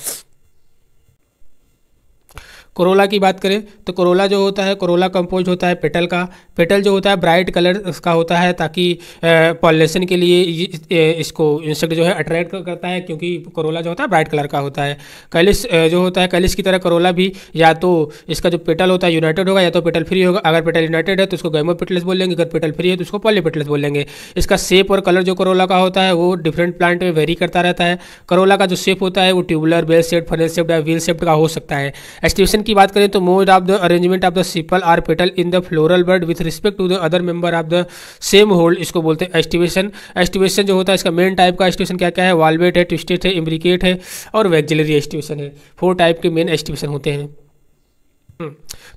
कोरोला की बात करें तो कोरोला जो होता है, कोरोला कंपोज होता है पेटल का। पेटल जो होता है ब्राइट कलर उसका होता है, ताकि पॉलिनेशन के लिए इसको इंसेक्ट जो है अट्रैक्ट करता है, क्योंकि कोरोला जो होता है ब्राइट कलर का होता है। कैलिस जो होता है, कैलिस की तरह कोरोला भी या तो इसका जो पेटल होता है यूनाइटेड होगा, या तो पेटल फ्री होगा। अगर पेटल यूनाइटेड है तो उसको गैमोपेटलस बोलेंगे, अगर पेटल फ्री है तो उसको पॉलीपेटलस बोलेंगे। इसका शेप और कलर जो कोरोला का होता है वो डिफरेंट प्लांट में वेरी करता रहता है। कोरोला का जो शेप होता है वो tubular, bell shaped, funnel shaped या व्हील शेप्ड का हो सकता है। एस्टिवेशन की बात करें तो mode of the arrangement of the sepal are petal in the floral bud with respect to the other member of the same whorl, इसको बोलते हैं एस्टिवेशन। एस्टिवेशन जो होता है इसका मेन टाइप का एस्टिवेशन क्या क्या है, वाल्वेट है, ट्विस्टेड है, इम्ब्रिकेट है और वैक्सिलरी एस्टिवेशन है। 4 टाइप के मेन एस्टिवेशन होते हैं।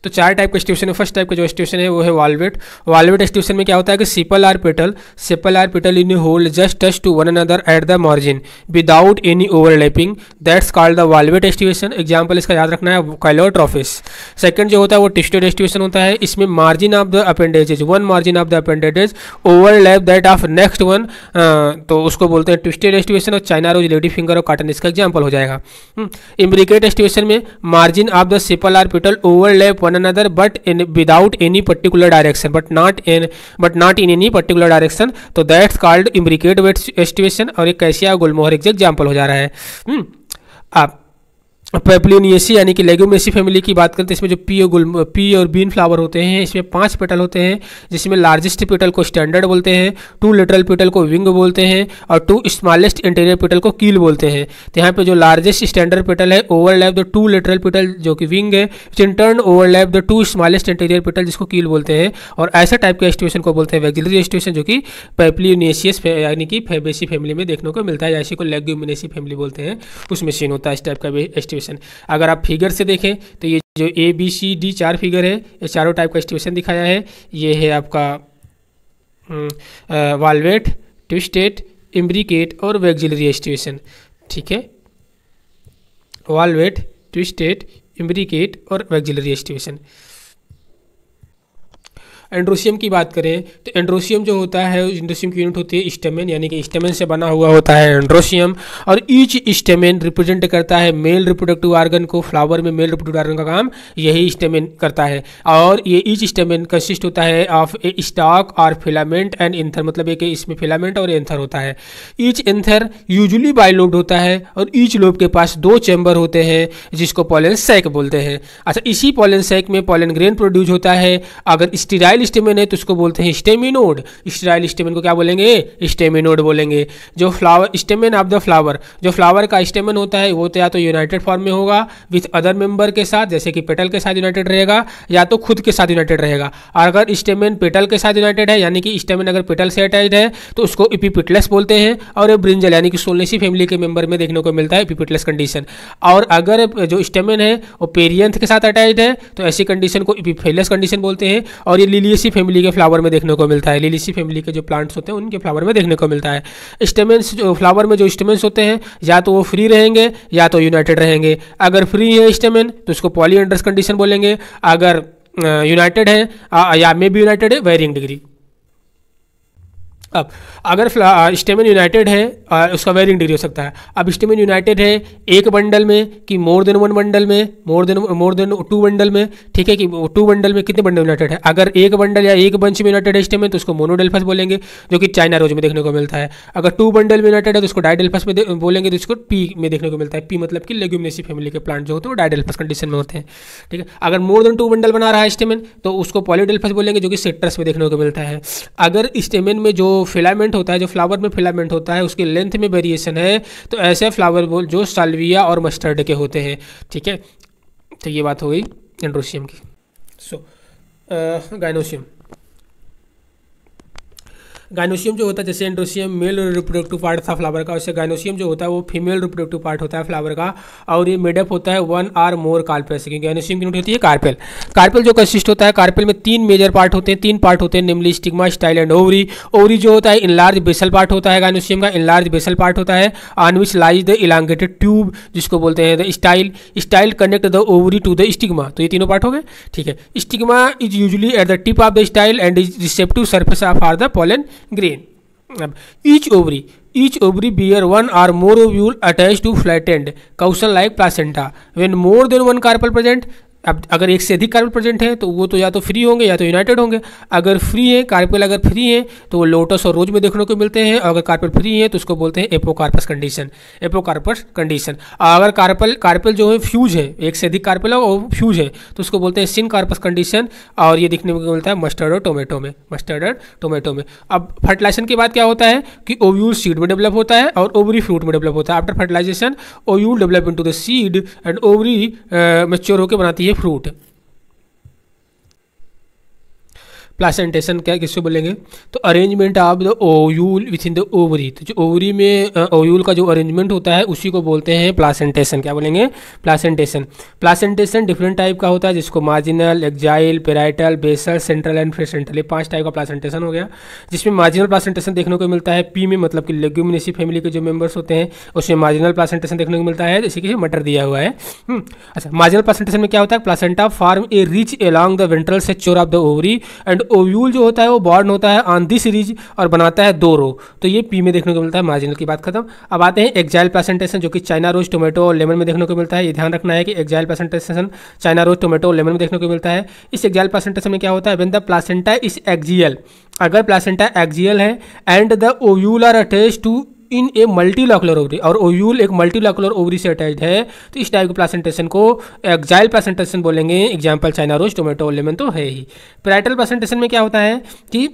तो 4 टाइप का एस्टिवेशन है। फर्स्ट टाइप का जो एस्टिवेशन है वो है वाल्वेट। वाल्वेट एस्टिवेशन में क्या होता है कि sepal are petal in hold just touch to one another at the margin without any overlapping, that's called the valvate aestivation. Example इसका याद रखना है, काइलोट्रोफिस। सेकंड जो होता है वो ट्विस्टेड एस्टिवेशन होता है, इसमें margin of the appendages, one margin of the appendages overlap that of next one, तो उसको बोलते हैं ट्विस्टेड एस्टिवेशन। और चाइना रोज, लेडी फिंगर और कॉटन इसका एग्जाम्पल हो जाएगा। इम्ब्रिकेट एस्टिवेशन में margin of the sepal are petal overlap one another but without any particular direction, but not in any particular direction, तो that's called imbricate estivation। और एक cassia गुलमोहर example हो जा रहा है। आप पेप्लियोनियेसी यानी कि लेग्यूमेसी फैमिली की बात करें तो इसमें जो पी और बीन फ्लावर होते हैं, इसमें 5 पेटल होते हैं, जिसमें लार्जेस्ट पेटल को स्टैंडर्ड बोलते हैं, 2 लिटरल पेटल को विंग बोलते हैं, और 2 स्मॉलेस्ट इंटीरियर पेटल को कील बोलते हैं। तो यहाँ पे जो लार्जेस्ट स्टैंडर्ड पेटल है ओवरलैप द 2 लिटरल पेटल जो कि विंग है, in turn overlap the 2 smallest interior petal जिसको कील बोलते हैं। और ऐसा टाइप के एस्टिवेशन को बोलते हैं वैक्सिलरी एस्टिवेशन, जो कि पेप्लियोनियसियस यानी कि फैबेसी फैमिली में देखने को मिलता है, जैसे को लेग्यूमिनेसी फैमिली बोलते हैं, उसमें सीन होता है इस टाइप का एस्टिवेशन। अगर आप फिगर से देखें तो ये जो ABCD 4 फिगर है, ये चारों टाइप का एस्टिवेशन दिखाया है। ये है आपका वाल्वेट, ट्विस्टेड, इम्ब्रिकेट और वैक्सिलरी एस्टिवेशन, ठीक है। वाल्वेट, ट्विस्टेड, इम्ब्रिकेट और वैक्सिलरी एस्टिवेशन। एंड्रोसियम की बात करें तो एंड्रोसियम जो होता है, एंड्रोसियम की यूनिट होती है स्टेमेन, यानी कि स्टेमेन से बना हुआ होता है एंड्रोसियम। और ईच स्टेमेन रिप्रेजेंट करता है मेल रिप्रोडक्टिव ऑर्गन को। फ्लावर में मेल रिप्रोडक्टिव ऑर्गन का काम यही स्टेमेन करता है। और ये ईच स्टेमेन कंसिस्ट होता है ऑफ ए स्टॉक और फिलामेंट एंड एंथर, मतलब एक इसमें फिलामेंट और एंथर होता है। ईच एंथर यूजुअली बाइलोब्ड होता है, और ईच लोब के पास 2 चैम्बर होते हैं जिसको पॉलन सैक बोलते हैं। अच्छा, इसी पॉलन सैक में पॉलन ग्रेन प्रोड्यूस होता है। अगर स्टेराइल स्टेमेन है तो उसको बोलते हैं स्टेमिनोड। स्टेराइल स्टेमेन को क्या बोलेंगे, स्टेमिनोड बोलेंगे। जो flower stamen of the flower, जो फ्लावर का स्टेमेन होता है वो तो या तो यूनाइटेड फॉर्म में होगा विथ अदर मेंबर के साथ, जैसे कि पेटल के साथ यूनाइटेड रहेगा, या तो खुद के साथ यूनाइटेड रहेगा। और अगर स्टेमेन पेटल के साथ यूनाइटेड है, यानी कि स्टेमेन अगर पेटल से अटैच्ड है तो उसको एपिपेटलस बोलते हैं। और ये ब्रिंजल यानी कि सोलेसी फैमिली के मेंबर में देखने को मिलता है एपिपेटलस कंडीशन। और अगर जो स्टेमेन है वो पेरियंथ के साथ अटैच्ड है तो ऐसी कंडीशन को एपिफेलस कंडीशन बोलते हैं। और ये लिलियेसी फैमिली के फ्लावर में देखने को मिलता है। लिलियेसी फैमिली के जो प्लांट्स होते हैं उनके फ्लावर में देखने को मिलता है। स्टेमेंस जो फ्लावर में जो स्टेमेंस होते हैं या तो वो फ्री रहेंगे या तो यूनाइटेड रहेंगे। अगर फ्री है स्टेमेन तो उसको पॉलीएंड्रस कंडीशन बोलेंगे। अगर यूनाइटेड है या मे बी यूनाइटेड है, वेरिंग डिग्री। अब अगर स्टेमन यूनाइटेड है उसका वेरिंग डिग्री हो सकता है। अब स्टेमन यूनाइटेड है एक बंडल में कि मोर देन वन बंडल में, मोर देन टू बंडल में, ठीक है, कि टू बंडल में कितने बंडल यूनाइटेड है। अगर एक बंडल या एक बंच में यूनाइटेड है स्टेमन तो उसको मोनोडेल्फस बोलेंगे, जो कि चाइना रोज में देखने को मिलता है। अगर टू बंडल में यूनाइटेड है तो उसको डाइडेल्फस में बोलेंगे, तो इसको पी में देखने को मिलता है। पी मतलब कि लेग्यूमिनेसी फैमिली के प्लांट जो होते हैं वो डाइडेल्फस कंडीशन में होते हैं, ठीक है। अगर मोर देन टू बंडल बना रहा है स्टेमन तो उसको पॉलीडेल्फस बोलेंगे, जो कि सिट्रस में देखने को मिलता है। अगर स्टेमन में जो फिलामेंट होता है, जो फ्लावर में फिलामेंट होता है, उसकी लेंथ में वेरिएशन है तो ऐसे फ्लावर बोल जो साल्विया और मस्टर्ड के होते हैं, ठीक है। तो ये बात हो गई एंड्रोसियम की। गाइनोसियम, गाइनोसियम जो होता है, जैसे एंड्रोसियम मेल रिप्रोडक्टिव पार्ट था फ्लावर का, वैसे गाइनोसियम जो होता है वो फीमेल रिप्रोडक्टिव पार्ट होता है फ्लावर का, और ये मेडअप होता है वन आर मोर कार्पेल से। गाइनोसियम की यूनिट होती है कार्पेल। कार्पेल जो कंसिस्ट होता है, कार्पेल में तीन मेजर पार्ट होते हैं, तीन पार्ट होते हैं, निम्नली stigma, style and ovary. Ovary जो होता है इनलार्ज बेसल पार्ट होता है, गाइनोसियम का इनलार्ज बेसल पार्ट होता है, on which lies the elongated tube जिसको बोलते हैं the style. Style connect the ovary to the stigma. तो ये तीनों पार्ट हो गए, ठीक है। Stigma is usually at the tip of the style and is receptive surface of are the pollen grain. अब each ovary bear one or more ovule attached to flattened causal like placenta. When more than one carpel present, अब अगर एक से अधिक carpel present है तो वो तो या तो फ्री होंगे या तो यूनाइटेड होंगे। अगर फ्री है कार्पेल, अगर फ्री है तो वो लोटस और रोज में देखने को मिलते हैं। अगर कार्पेल फ्री है तो उसको बोलते हैं एपोकार्पस कंडीशन, एपोकार्पस कंडीशन। अगर कार्पेल जो है फ्यूज है, एक से अधिक कार्पेल है और फ्यूज है तो उसको बोलते हैं सिन कार्पस कंडीशन, और ये देखने को मिलता है मस्टर्ड और टोमेटो में, मस्टर्ड और टोमेटो में। अब फर्टिलाइजेशन के बाद क्या होता है कि ओव्यूल सीड में डेवलप होता है और ओवरी फ्रूट में डेवलप होता है। After fertilization ovule develop into the seed and ovary mature होकर बनाती है फ्रूट। प्लासेंटेशन क्या किसको बोलेंगे, तो arrangement of the ovule with in the ovary. तो जो ओवरी में ओव्यूल का जो अरेंजमेंट होता है उसी को बोलते हैं प्लासेंटेशन। क्या बोलेंगे, प्लासेंटेशन। प्लासेंटेशन डिफरेंट टाइप का होता है, जिसको marginal, axile, parietal, basal, central and placental, ये 5 टाइप का प्लासेंटेशन हो गया। जिसमें मार्जिनल प्लासेंटेशन देखने को मिलता है पी में, मतलब कि लेग्यूमिनेसी फैमिली के जो मेंबर्स होते हैं उसमें मार्जिनल प्लासेंटेशन देखने को मिलता है, जैसे कि मटर दिया हुआ है। अच्छा, मार्जिनल प्लासेंटेशन में क्या होता है, placenta form a ridge along the ventral suture of the ovary and ovule जो होता है वो बॉर्न होता है ऑन दिस रिज और बनाता है 2 रो। तो ये पी में देखने को मिलता है, मार्जिनल की बात खत्म। अब आते हैं एक्जाइल प्लासेंटेशन, जो कि चाइना रोज, टोमेटो और लेमन में देखने को मिलता है। ये ध्यान रखना है कि एक्जाइल प्लासेंटेशन चाइना रोज, टोमेटो और लेमन में देखने को मिलता है। इस एक्जाइल प्लासेंटेशन में क्या होता है, when the placenta is axial, अगर प्लासेंटा एक्जियल है and the ovule are attached to in a multilocular ovary, और ओव्यूल एक मल्टीलॉकुलर ओवरी से अटैच्ड है, तो इस टाइप के प्लासेंटेशन को एक्जाइल प्लासेंटेशन बोलेंगे। एग्जाम्पल चाइना रोज, टोमेटो और लेमन तो है ही। पैराइटल प्लासेंटेशन में क्या होता है कि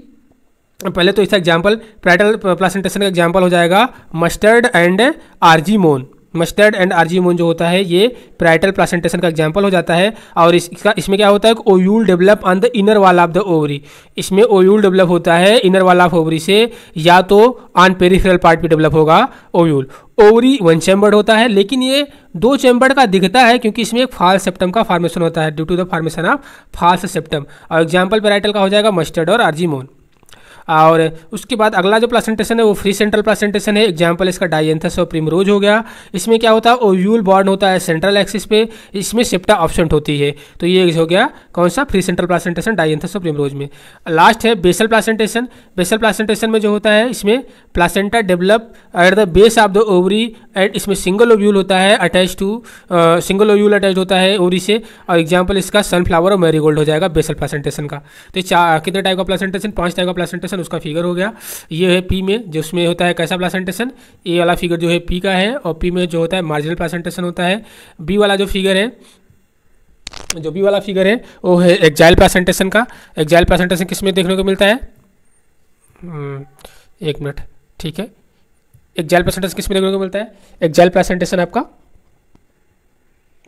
पहले तो इसका एग्जाम्पल, पैराइटल प्लासेंटेशन का एग्जाम्पल हो जाएगा mustard and Argemone. Mustard and Argemone जो होता है ये पैराइटल प्लासेंटेशन का एग्जाम्पल हो जाता है। और इसमें क्या होता है, ovule develop on the inner wall of the ovary. इसमें ओव्यूल डेवलप होता है इनर वॉल ऑफ ओवरी से, या तो ऑन पेरिफेरल पार्ट भी डेवलप होगा ओव्यूल। ओवरी 1 चैम्बर्ड होता है, लेकिन ये 2 चैम्बर्ड का दिखता है क्योंकि इसमें एक फाल्स सेप्टम का फॉर्मेशन होता है, due to the formation of false septum. और एग्जाम्पल पैराइटल का हो जाएगा मस्टर्ड और आर्जीमोन। और उसके बाद अगला जो प्लासेंटेशन है वो फ्री सेंट्रल प्लासेंटेशन है। एग्जाम्पल इसका डायंथस और प्रिमरोज हो गया। इसमें क्या होता है, ओव्यूल बॉर्न होता है सेंट्रल एक्सिस पे, इसमें सेप्टा ऑब्सेंट होती है। तो ये हो गया कौन सा, फ्री सेंट्रल प्लासेंटेशन डायंथस और प्रिमरोज में। लास्ट है बेसल प्लासेंटेशन। बेसल प्लासेंटेशन में जो होता है इसमें placenta develop at the base of the ovary and इसमें सिंगल ओव्यूल होता है attach to, single ovule attach होता है ओवरी से। और एग्जाम्पल इसका सनफ्लावर और मैरीगोल्ड हो जाएगा बेसल प्लासेंटेशन का। तो कितने टाइप का प्लासेंटेशन, 5 टाइप का प्लासेंटेशन, उसका फिगर हो गया। ये है पी में, जिसमें होता है कैसा प्लासेंटेशन, ए वाला फिगर जो है पी का है, और पी में जो होता है मार्जिनल प्लासेंटेशन होता है। बी वाला जो फिगर है, जो बी वाला फिगर है वो है एक्जाइल प्लासेंटेशन का। एक्जाइल प्लासेंटेशन किस में देखने को मिलता है, 1 मिनट, ठीक है। एक्जाइल प्लासेंटेशन किस में देखने को मिलता है, एक्जाइल प्लासेंटेशन आपका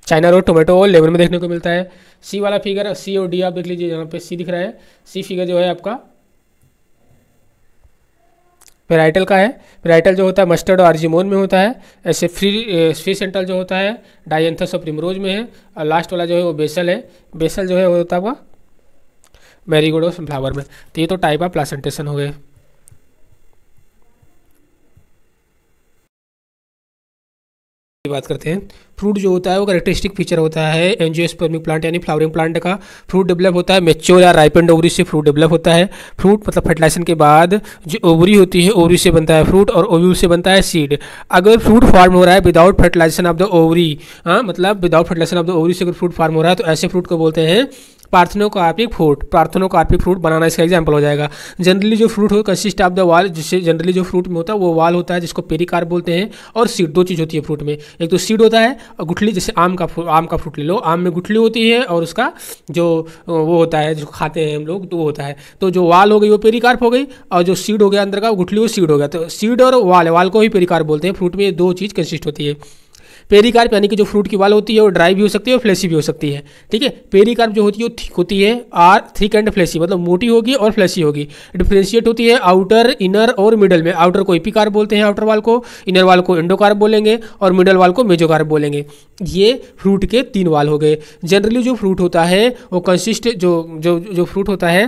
चाइना रोज, टोमेटो और लेमन में देखने को मिलता है। सी वाला फिगर, सी और डी आप देख लीजिए, यहाँ पे सी दिख रहा है। सी फिगर जो है आपका पेराइटल का है। पेराइटल जो होता है मस्टर्ड और आर्जीमोन में होता है। ऐसे फ्री सेंट्रल जो होता है डायंथस और प्रिमरोज में है। और लास्ट वाला जो है वो बेसल है। बेसल जो है वो होता है वो मैरीगोल्ड और सनफ्लावर में। तो ये तो टाइप ऑफ प्लासेंटेशन हो गए। की बात करते हैं। फ्रूट जो होता है वो कैरेक्टरिस्टिक फीचर होता है एंजियोस्पर्मिक प्लांट यानी फ्लावरिंग प्लांट का। फ्रूट डेवलप होता है मैच्योर या राइपेंड ओवरी से फ्रूट डेवलप होता है। फ्रूट मतलब फर्टिलाइजेशन के बाद जो ओवरी होती है, ओवरी से बनता है फ्रूट और ओव्यूल से बनता है सीड। अगर फ्रूट फॉर्म हो रहा है without fertilisation of the ovary, मतलब without fertilisation of the ovary से अगर फ्रूट फॉर्म हो रहा है तो ऐसे फ्रूट को बोलते हैं पार्थेनोकार्पिक फ्रूट। पार्थेनोकार्पिक फ्रूट बनाना इसका एग्जांपल हो जाएगा। जनरली जो फ्रूट हो कंसिस्ट ऑफ द वाल, जिससे जनरली जो फ्रूट में होता है वो वाल होता है जिसको पेरिकार्प बोलते हैं, और सीड। दो चीज़ होती है फ्रूट में, एक तो सीड होता है और गुठली। जैसे आम का फ्रूट ले लो, आम में गुठली होती है और उसका जो वो होता है जो खाते हैं हम लोग तो वो होता है। तो जो वाल हो गई वो पेरिकार्प हो गई और जो सीड हो गया अंदर का गुठली वो सीड हो गया। तो सीड और वाल को ही पेरिकार्प बोलते हैं। फ्रूट में ये दो चीज़ कंसिस्ट होती है। पेरिकार्प यानी कि जो फ्रूट की वाल होती है वो ड्राई भी हो सकती है और फ्लैशी भी हो सकती है। ठीक है, पेरिकार्प जो होती है वो थिक होती है, थिक एंड फ्लैशी, मतलब मोटी होगी और फ्लैशी होगी। डिफ्रेंशिएट होती है आउटर, इनर और मिडल में। आउटर को एपिकार्प बोलते हैं आउटर वाल को, इनर वाल को एंडोकार्प बोलेंगे और मिडल वाल को मेजोकार्प बोलेंगे। ये फ्रूट के 3 वाल हो गए। जनरली जो फ्रूट होता है वो कंसिस्ट जो फ्रूट होता है,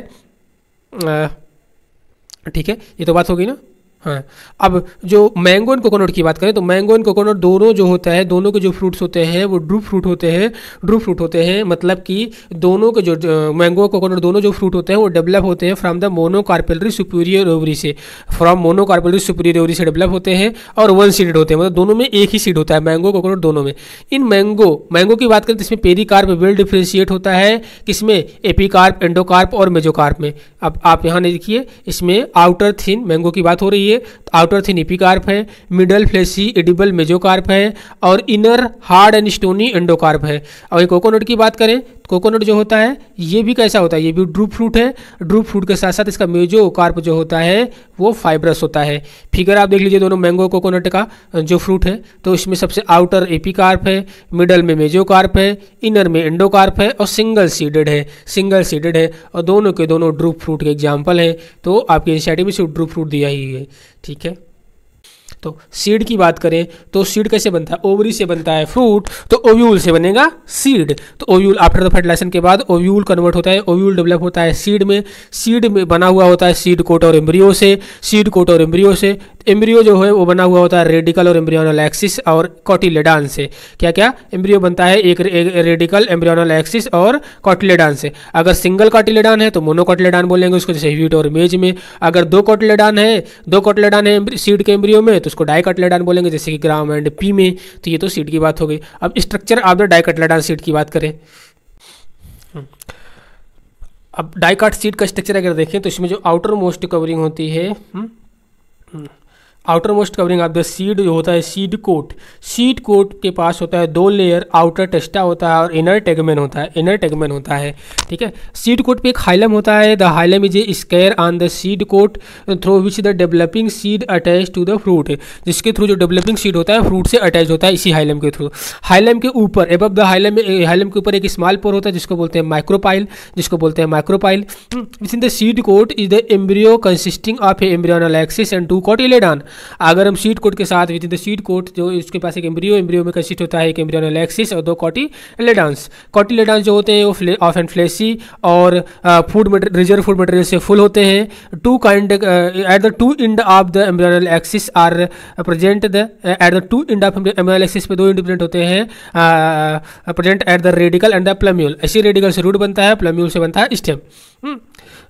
ठीक है, ये तो बात होगी ना। हाँ, अब जो मैंगो एंड कोकोनट की बात करें तो मैंगो एंड कोकोनट दोनों जो होता है, दोनों के जो फ्रूट्स होते हैं वो ड्रूप फ्रूट होते हैं। ड्रूप फ्रूट होते हैं मतलब कि दोनों के जो मैंगो कोकोनट दोनों जो फ्रूट होते हैं वो डेवलप होते हैं from the monocarpellary superior ovary से। फ्रॉम मोनोकार्पेलरी सुपीरियर ओवरी से डेवलप होते हैं और वन सीडेड होते हैं, मतलब दोनों में एक ही सीड होता है, मैंगो कोकोनट दोनों में। इन मैंगो की बात करें तो इसमें पेरिकार्प वेल डिफ्रेंशिएट होता है, किसमें, एपिकार्प, एंडोकार्प और मेजोकार्प में। अब आप यहाँ देखिए, इसमें आउटर थिन मैंगो की बात हो रही है, आउटर थिन एपिकार्प है, मिडल फ्लैशी एडिबल मेजोकार्प है और inner hard and stony endocarp है। और ये कोकोनट की बात करें, कोकोनट जो होता है ये भी कैसा होता है, ये भी ड्रूप फ्रूट है। ड्रूप फ्रूट के साथ साथ इसका मेजोकार्प जो होता है वो फाइब्रस होता है। फिगर आप देख लीजिए दोनों मैंगो कोकोनट का जो फ्रूट है, तो इसमें सबसे आउटर एपिकार्प है, मिडल में मेजोकार्प है, इनर में एंडोकार्प है और सिंगल सीडेड है और दोनों के दोनों ड्रूप फ्रूट के एग्जाम्पल हैं। तो आपके एनसीईआरटी में सिर्फ ड्रूप फ्रूट दिया ही है। ठीक है, तो सीड की बात करें तो सीड कैसे बनता है, ओवरी से बनता है फ्रूट तो ओव्यूल से बनेगा सीड। तो ओव्यूल आफ्टर द फर्टिलाइजेशन के बाद ओव्यूल कन्वर्ट होता है, ओव्यूल डेवलप होता है सीड में। सीड में बना हुआ होता है सीड कोट और एम्ब्रियो से। सीड कोट और एम्ब्रियो से एम्ब्रियो जो है वो बना हुआ होता है रेडिकल और एम्ब्रियोनल एक्सिस और कॉटिलेडॉन से। क्या क्या एम्ब्रियो बनता है, एक रेडिकल, एम्ब्रियोनल एक्सिस और कॉटिलेडॉन से। अगर सिंगल कॉटिलेडॉन है तो मोनोकॉटिलेडॉन बोलेंगे उसको, जैसे ह्यूट और मेज में। अगर दो कॉटिलेडॉन है सीड के एम्ब्रियो में तो उसको डाइकॉटिलेडॉन बोलेंगे, जैसे कि ग्राम एंड पी में। तो ये तो सीड की बात हो गई। अब स्ट्रक्चर ऑफ द डाइकॉटिलेडॉन सीड की बात करें, अब डाइकॉट सीड का स्ट्रक्चर अगर देखें तो इसमें जो आउटर मोस्ट कवरिंग होती है, outer most covering of the seed जो होता है सीड कोट के पास होता है 2 लेयर, आउटर टेस्टा होता है और इनर टेगमेन होता है। ठीक है, सीड कोट पे एक हाइलम होता है। The hilum is a scar on the seed coat through which the developing seed attach to the fruit, जिसके थ्रू जो डेवलपिंग सीड होता है फ्रूट से अटैच होता है इसी हाइलम के थ्रू। हाइलम के ऊपर एबव द हाइलम के ऊपर एक स्मॉल पोर होता है जिसको बोलते हैं micropyle. With in the seed coat is the embryo consisting of a embryonal axis and 2 cotyledon. अगर हम सीड कोट के साथ with in the seed coat जो इसके पास एक एम्ब्रियो में कंसिस्ट होता है एक एम्ब्रियोनल एक्सिस और 2 कॉटिलेडॉन्स जो होते हैं वो ऑफ एंड फ्लैशी और रिजर्व फूड मटेरियल से फुल होते हैं। At the two end of the embryonal axis are present at the two end of embryonal axis पे 2 एंड प्रेजेंट होते हैं, present at the radicle and the plumule. ऐसे radicle से root बनता है, प्लम्यूल से बनता है स्टेम।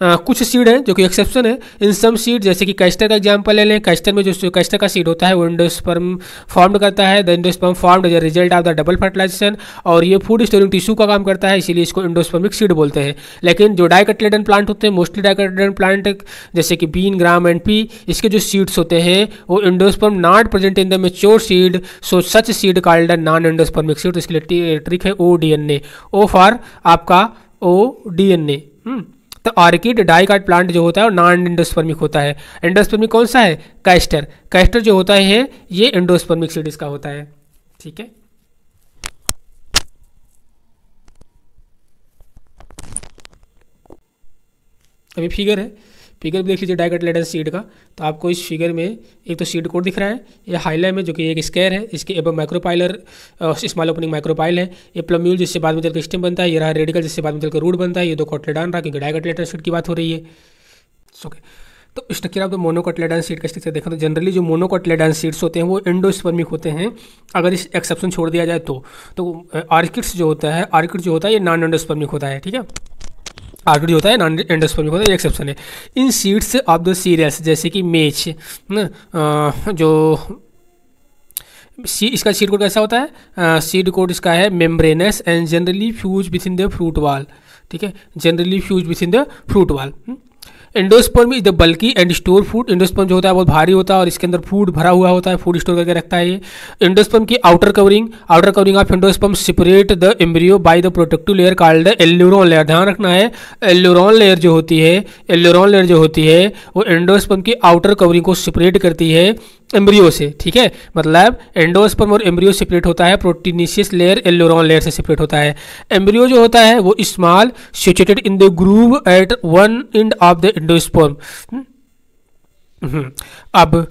कुछ सीड है जो कि एक्सेप्शन है। इन सम सीड जैसे कि कैस्टर का एग्जांपल ले लें, कैस्टर में जो कैस्टर का सीड होता है वो एंडोस्पर्म फॉर्म करता है। The endosperm formed as a result of the double fertilization, और ये फूड स्टोरिंग टिश्यू का काम करता है, इसीलिए इसको एंडोस्पर्मिक सीड बोलते हैं। लेकिन जो डाइकॉटिलेडॉन प्लांट होते हैं, मोस्टली डाइकॉटिलेडॉन प्लांट जैसे कि बीन, ग्राम एंड पी, इसके जो सीड्स होते हैं वो endosperm not present in the mature seed, so such seed called a non endospermic seed. इसके लिए ट्रिक है ODNA, ओ फॉर आपका ODNA। तो ऑर्किड डाइकॉट प्लांट जो होता है वो नॉन एंडोस्पर्मिक होता है। एंडोस्पर्मिक कौन सा है, कैस्टर जो होता है ये एंडोस्पर्मिक सीड इसका होता है। ठीक है, अभी फिगर है, फिगर भी देख लीजिए डाइकॉटिलेडॉन सीड का। तो आपको इस फिगर में एक तो सीड कोट दिख रहा है, ये हाइलम है जो कि एक स्क्वायर है, इसके above micropylar small opening micropyle है। ये प्लम्यूल जिससे बाद में चलकर स्टेम बनता है, ये रहा रेडिकल जिससे बाद में चलकर रूट बनता है। ये 2 कॉटिलेडॉन रहा क्योंकि डाइकॉटिलेडॉन सीड की बात हो रही है। ओके, तो स्ट्रक्चर ऑफ द मोनोकोटिलेडॉन सीड का स्ट्रक्चर देखा तो जनरली जो मोनोकोटिलेडॉन सीड्स होते हैं वो एंडोस्पर्मिक होते हैं, अगर इस एक्सेप्शन छोड़ दिया जाए तो ऑर्किड्स जो होता है, ऑर्किड जो होता है ये नॉन एंडोस्पर्मिक होता है, ठीक है। ऑर्किड जो होता है नॉन एंडोस्पर्मिक होता है, ये एक्सेप्शन है। इन सीड्स ऑफ द सीरियल्स जैसे कि मेच जो इसका सीड कोड कैसा होता है, सीड कोड इसका है membranous and generally fuse with in the fruit wall, ठीक है, generally fuse with in the fruit wall. Endosperm is the bulky and store food, endosperm जो होता है बहुत भारी होता है और इसके अंदर फूड भरा हुआ होता है, फूड स्टोर करके रखता है ये। एंडोस्पर्म की outer covering of endosperm separate the embryo by the protective layer called the aleurone layer. ध्यान रखना है, एल्यूरोन लेयर जो होती है वो एंडोस्पर्म की आउटर कवरिंग को सेपरेट करती है एम्ब्रियो से, ठीक है। मतलब एंडोस्पर्म और एम्ब्रियो सेपरेट होता है, प्रोटीनिशियस लेयर एल्यूरोन लेयर से सेपरेट होता है। एम्ब्रियो जो होता है वो small situated in the groove at one end of the endosperm. अब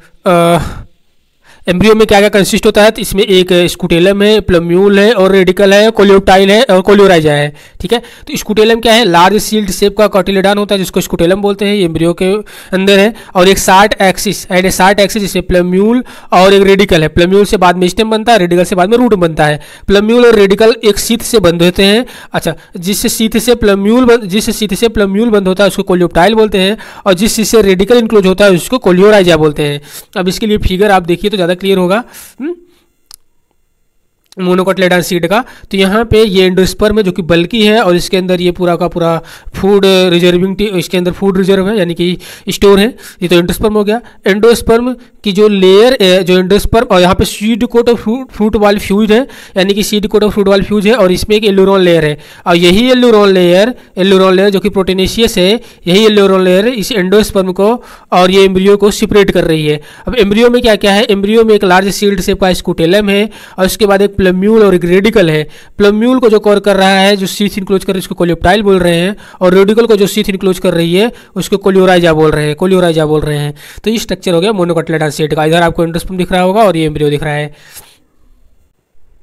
एम्ब्रियो में क्या क्या कंसिस्ट होता है, तो इसमें एक स्कूटेलम है, प्लम्यूल है और रेडिकल है, कोलियोटाइल है और कोलियोराइजा है, ठीक है। तो स्कूटेलम क्या है, लार्ज सील्ड शेप का कॉटिलेडॉन होता है जिसको स्कूटेलम बोलते हैं, ये एम्ब्रियो के अंदर है। और एक short axis and A short axis जिससे प्लम्यूल और एक रेडिकल है। प्लम्यूल से बाद में स्टेम बनता है, रेडिकल से बाद में रूट बनता है। प्लम्यूल और रेडिकल एक शीथ से बंध होते हैं, अच्छा, जिस शीथ से प्लम्यूल बंद होता है उसको कोलियोटाइल बोलते हैं, और जिस शीथ से रेडिकल इंक्लोज होता है उसको कोलियोराइजा बोलते हैं। अब इसके लिए फिगर आप देखिए तो ज़्यादा क्लियर होगा मोनोकोटिलेडॉन सीड का। तो यहाँ पे ये एंडोस्पर्म है जो कि बल्कि है और इसके अंदर ये पूरा का पूरा फूड रिजर्विंग, इसके अंदर फूड रिजर्व है यानी कि स्टोर है। ये तो एंडोस्पर्म हो गया। एंडोस्पर्म की जो लेयर है, जो एंडोस्पर्म, और यहाँ पे सीड कोट ऑफ फ्रूट वाल फ्यूज है, यानी कि सीड कोट ऑफ फ्रूट वाल फ्यूज है, और इसमें एक एल्यूरोन लेयर है। और यही एल्यूरोन लेयर जो कि प्रोटीनेशियस है, यही एल्यूरोन लेयर इस एंडोस्पर्म को और ये एम्ब्रियो को सेपरेट कर रही है। अब एम्ब्रियो में क्या क्या है, एम्ब्रियो में एक लार्ज सील्ड शेप का स्कूटेलम है और उसके बाद एक प्लम्यूल और एक रेडिकल है। प्लम्यूल को जो कवर कर रहा है, जो शीथ इनक्लोज कर रही है, उसको कोलियोप्टाइल बोल रहे हैं, और रेडिकल को जो शीथ इनक्लोज कर रही है उसको कोलियोराइजा बोल रहे हैं। तो ये स्ट्रक्चर हो गया मोनोकोटिलेडॉन सीड का। इधर आपको एंडोस्पर्म दिख रहा होगा और ये एम्ब्रियो दिख रहा है,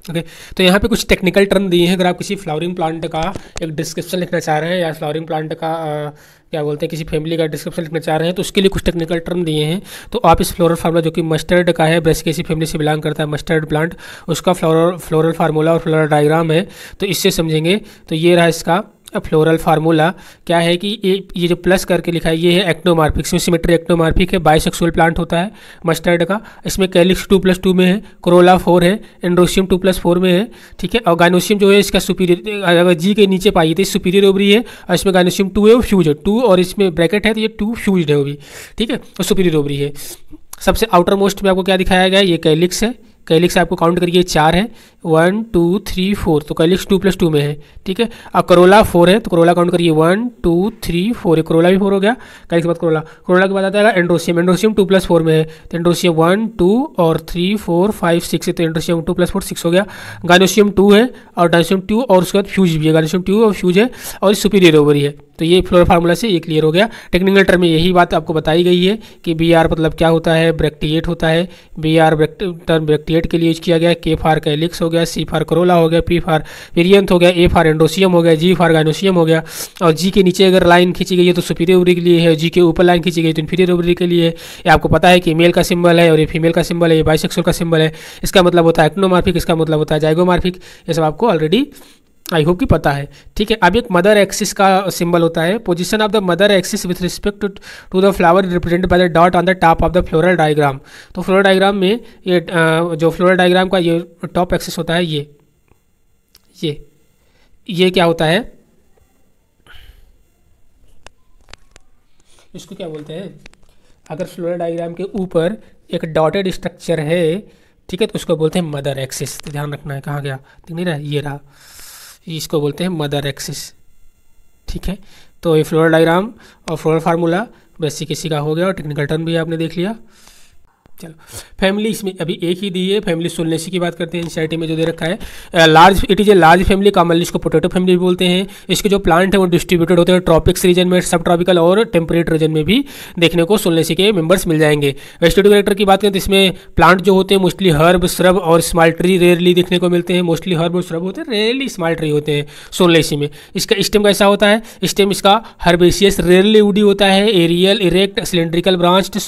ओके। तो यहाँ पे कुछ टेक्निकल टर्म दिए हैं। अगर आप किसी फ्लावरिंग प्लांट का एक डिस्क्रिप्शन लिखना चाह रहे हैं या फ्लावरिंग प्लांट का क्या बोलते हैं किसी फैमिली का डिस्क्रिप्शन लिखना चाह रहे हैं तो उसके लिए कुछ टेक्निकल टर्म दिए हैं। तो आप इस फ्लोरल फार्मूला जो कि मस्टर्ड का है, ब्रेसिकेसी फैमिली से बिलोंग करता है मस्टर्ड प्लांट, उसका फ्लोरल फार्मूला और फ्लोरल डायग्राम है, तो इससे समझेंगे। तो ये रहा इसका फ्लोरल फार्मूला। क्या है कि ये जो प्लस करके लिखा है ये है एक्टोमार्फिक, इसमें सिमेट्री एक्टोमार्फिक है, बाइसेक्सुअल प्लांट होता है मस्टर्ड का। इसमें कैलिक्स 2+2 में है, कोरोला 4 है, एंड्रोसियम 2+4 में है, ठीक है। और गाइनोसियम जो है इसका सुपीरियर, अगर जी के नीचे पाई थी सुपीरियर ओवरी है, और इसमें गाइनोसियम 2 है वो फ्यूज है, 2 और इसमें ब्रैकेट है तो ये 2 फ्यूज है वो भी, ठीक है, और सुपीरियर ओवरी है। सबसे आउटर मोस्ट में आपको क्या दिखाया गया है, ये कैलिक्स है। कैलिक्स आपको काउंट करिए 4 है, 1 2 3 4, तो कैलिक्स 2+2 में है, ठीक है। और करोला 4 है, तो करोला काउंट करिए 1 2 3 4, ये करोला भी 4 हो गया। कैलिक्स के बाद करोला के बाद आता है एंड्रोसियम 2+4 में है, तो एंड्रोसियम 1 2 और 3 4 5 6 है, तो एंड्रोसियम 2+4 6 हो गया। गाइनोसियम 2 है और डायनोसियम 2 और उसके बाद फ्यूज भी है, गाइनोसियम 2 और फ्यूज है और सुपीरियर ओवरी है। तो ये फ्लोरल फार्मूला से ये क्लियर हो गया। टेक्निकल टर्म में यही बात आपको बताई गई है कि BR मतलब क्या होता है, ब्रैक्टिएट होता है। BR टर्म ब्रैक्टिएट के लिए यूज किया गया। K फॉर कैलिक्स हो गया, C फॉर करोला हो गया, P फॉर पिरियंथ हो गया, A फॉर एंडोसियम हो गया, G फॉर गाइनोसियम हो गया। और G के नीचे अगर लाइन खींची गई है तो सुपीरियर ओवरी के लिए है, G के ऊपर लाइन खींची गई तो इन्फीरियर ओवरी के लिए है। ये आपको पता है कि मेल का सिंबल है और ये फीमेल का सिंबल है, ये बाइसेक्सुअल का सिंबल है। इसका मतलब होता है एक्टोमार्फिक, इसका मतलब होता है जाइगोमार्फिक। ये सब आपको ऑलरेडी आई होप कि पता है, ठीक है। अब एक मदर एक्सिस का सिंबल होता है। Position of the mother axis with respect to the flower represented by the dot on the top of the floral diagram. तो फ्लोरल डायग्राम में ये जो फ्लोरल डायग्राम का ये टॉप एक्सिस होता है, ये क्या होता है, इसको क्या बोलते हैं, अगर फ्लोरल डायग्राम के ऊपर एक डॉटेड स्ट्रक्चर है, ठीक है, तो उसको बोलते हैं मदर एक्सिस। तो ध्यान रखना है, कहाँ गया दिख नहीं रहा, ये रहा, इसको बोलते हैं मदर एक्सिस, ठीक है। तो ये फ्लोरल डायग्राम और फ्लोरल फार्मूला बेसिक इसी का हो गया और टेक्निकल टर्म भी आपने देख लिया। चलो फैमिली इसमें अभी एक ही दी है, फैमिली सोलनेसी की बात करते हैं। एनसीईआरटी में जो दे रखा है large, it is a large family, commonly इसको पोटैटो फैमिली भी बोलते हैं। इसके जो प्लांट है वो डिस्ट्रीब्यूटेड होते हैं ट्रॉपिक्स रीजन में, सब ट्रॉपिकल और टेम्परेट रीजन में भी देखने को सोलनेसी के मेंबर्स मिल जाएंगे। वेजिटेटिव कैरेक्टर की बात करें तो इसमें प्लांट जो होते हैं मोस्टली हर्ब, श्रब और स्मॉल ट्री रेयरली देखने को मिलते हैं। मोस्टली हर्ब और श्रब होते हैं, रेयरली स्मॉल ट्री होते हैं सोलनेसी में। इसका स्टेम कैसा होता है? स्टेम इसका हर्बेशियस, रेयरली वुडी होता है, aerial, erect, cylindrical branched,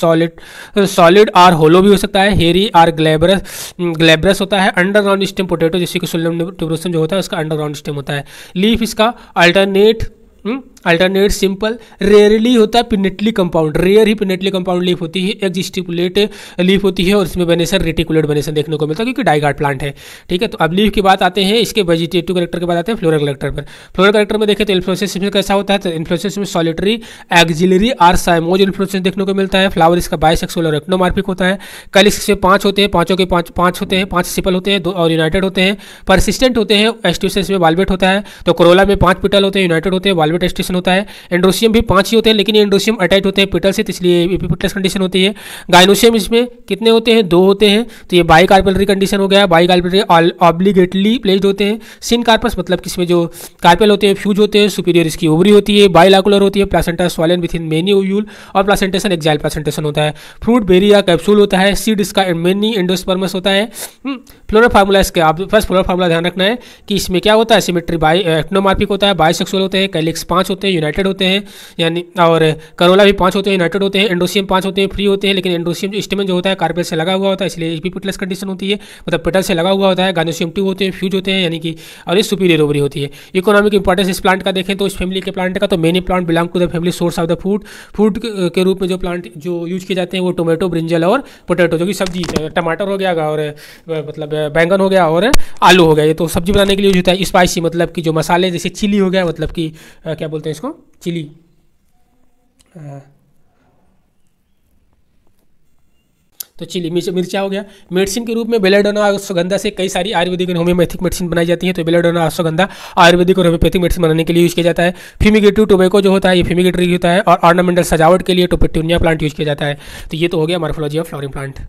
solid और होलो भी हो सकता है, हेरी और ग्लैब्रस होता है। अंडरग्राउंड स्टेम पोटैटो जैसे कि सोलनम ट्यूबरोसम जो होता है उसका अंडरग्राउंड स्टेम होता है। लीफ इसका अल्टरनेट सिंपल, रेयरली होता है पिनेटली कंपाउंड, रेयर ही पिनेटली कंपाउंड लीफ होती है। एक जिस्टिकुलेट लीफ होती है और इसमें वेनेसन, रेटिकुलेट वेनेसन देखने को मिलता है क्योंकि डाइगार्ड प्लांट है। ठीक है, तो अब लीफ की बात आते हैं, इसके वेजिटेटिव कैरेक्टर के बाद आते हैं फ्लोरल कैरेक्टर पर। फ्लोरल कैरेक्टर में देखें तो इन्फ्लोरेसेंस में कैसा होता है? तो इन्फ्लोरेसेंस में सॉलिटरी, एक्सिलरी और साइमोज इन्फ्लोरेसेंस देखने को मिलता है। फ्लावर इसका बाइसेक्सुअल और एक्टोमार्फिक होता है। कैलिक्स से 5 होते हैं, पांचों के पाँच होते हैं, 5 सिपल होते हैं, 2 और यूनाइटेड होते हैं। परसिस्टेंट होते हैं, एस्ट्यूसेंस में वाल्वेट होता है। तो कोरोला में 5 पिटल होते हैं, यूनाइटेड होते हैं, वाल्वेट एस्ट्यूशन होता है। एंड्रोसियम भी 5 ही होते हैं, लेकिन ये एंड्रोसियम अटैच होते हैं पिटल से, तो इसलिए एपिपिटलस कंडीशन होती है। गाइनोसियम इसमें कितने होते हैं? 2 होते हैं, तो ये बाई कार्पेलरी कंडीशन हो गया। बाई कार्पेलरी ऑब्लिगेटली प्लेस्ड होते हैं। सिन कार्पस मतलब कि इसमें जो कार्पेल होते हैं फ्यूज होते हैं, सुपीरियर इसकी ओवरी होती है, बाइलैकुलर होती है, placenta swollen with in many ovule और प्लासेंटेशन एक्साइल प्लासेंटेशन होता है। फ्रूट बेरी या कैप्सूल होता है। सीड इसका मेनी एंडोस्पर्मस होता है। फ्लोरल फार्मूला इसका आप फर्स्ट फ्लोरल फार्मूला ध्यान रखना है कि इसमें क्या होता है? सिमेट्री बाई एक्टोमार्फिक होता है, बाइसेक्सुअल होते हैं, कैलिक्स 5 होते हैं, यूनाइटेड होते हैं, यानी और करोला भी 5 होते हैं, यूनाइटेड होते हैं। एंडोसियम 5 होते हैं, फ्री होते हैं, लेकिन एंडोसियम जो स्टेमन जो होता है कार्पेल से लगा हुआ होता है, इसलिए एपिपिटलस कंडीशन होती है, मतलब पेटल से लगा हुआ होता है। गाइनोसियम 2 होते हैं, फ्यूज होते हैं, यानी कि और ये सुपीरियर ओवरी होती है। इकोनॉमिक इंपॉर्टेंस इस प्लांट का देखें तो इस फैमिली के प्लांट का, तो many plant belong to the family source of the food के रूप में जो प्लांट जो यूज किए जाते हैं वो टोमेटो, ब्रिंजल और पोटैटो जो कि सब्जी, टमाटर हो गया और मतलब बैंगन हो गया और आलू हो गया, ये तो सब्जी बनाने के लिए यूज होता है। स्पाइसी मतलब कि जो मसाले जैसे चिली हो गया, मतलब कि क्या बोलते हैं इसको, चिली, तो चिली मिर्चा हो गया। मेडिसिन के रूप में बेलेडोना अश्वगंधा से कई सारी आयुर्वेदिक और होम्योपैथिक मेडिसिन बनाई जाती है, तो बेलेडोना अश्वगंधा आयुर्वेदिक और होम्योपैथिक मेडिसिन बनाने के लिए यूज किया जाता है। फ्यूमिगेटिव टोबैको जो होता है ये फ्यूमिगेटरी होता है, और ऑर्नामेंटल सजावट के लिए टोपेटूनिया प्लांट यूज किया जाता है। तो ये तो हो गया मॉर्फोलॉजी ऑफ फ्लोरिंग प्लांट।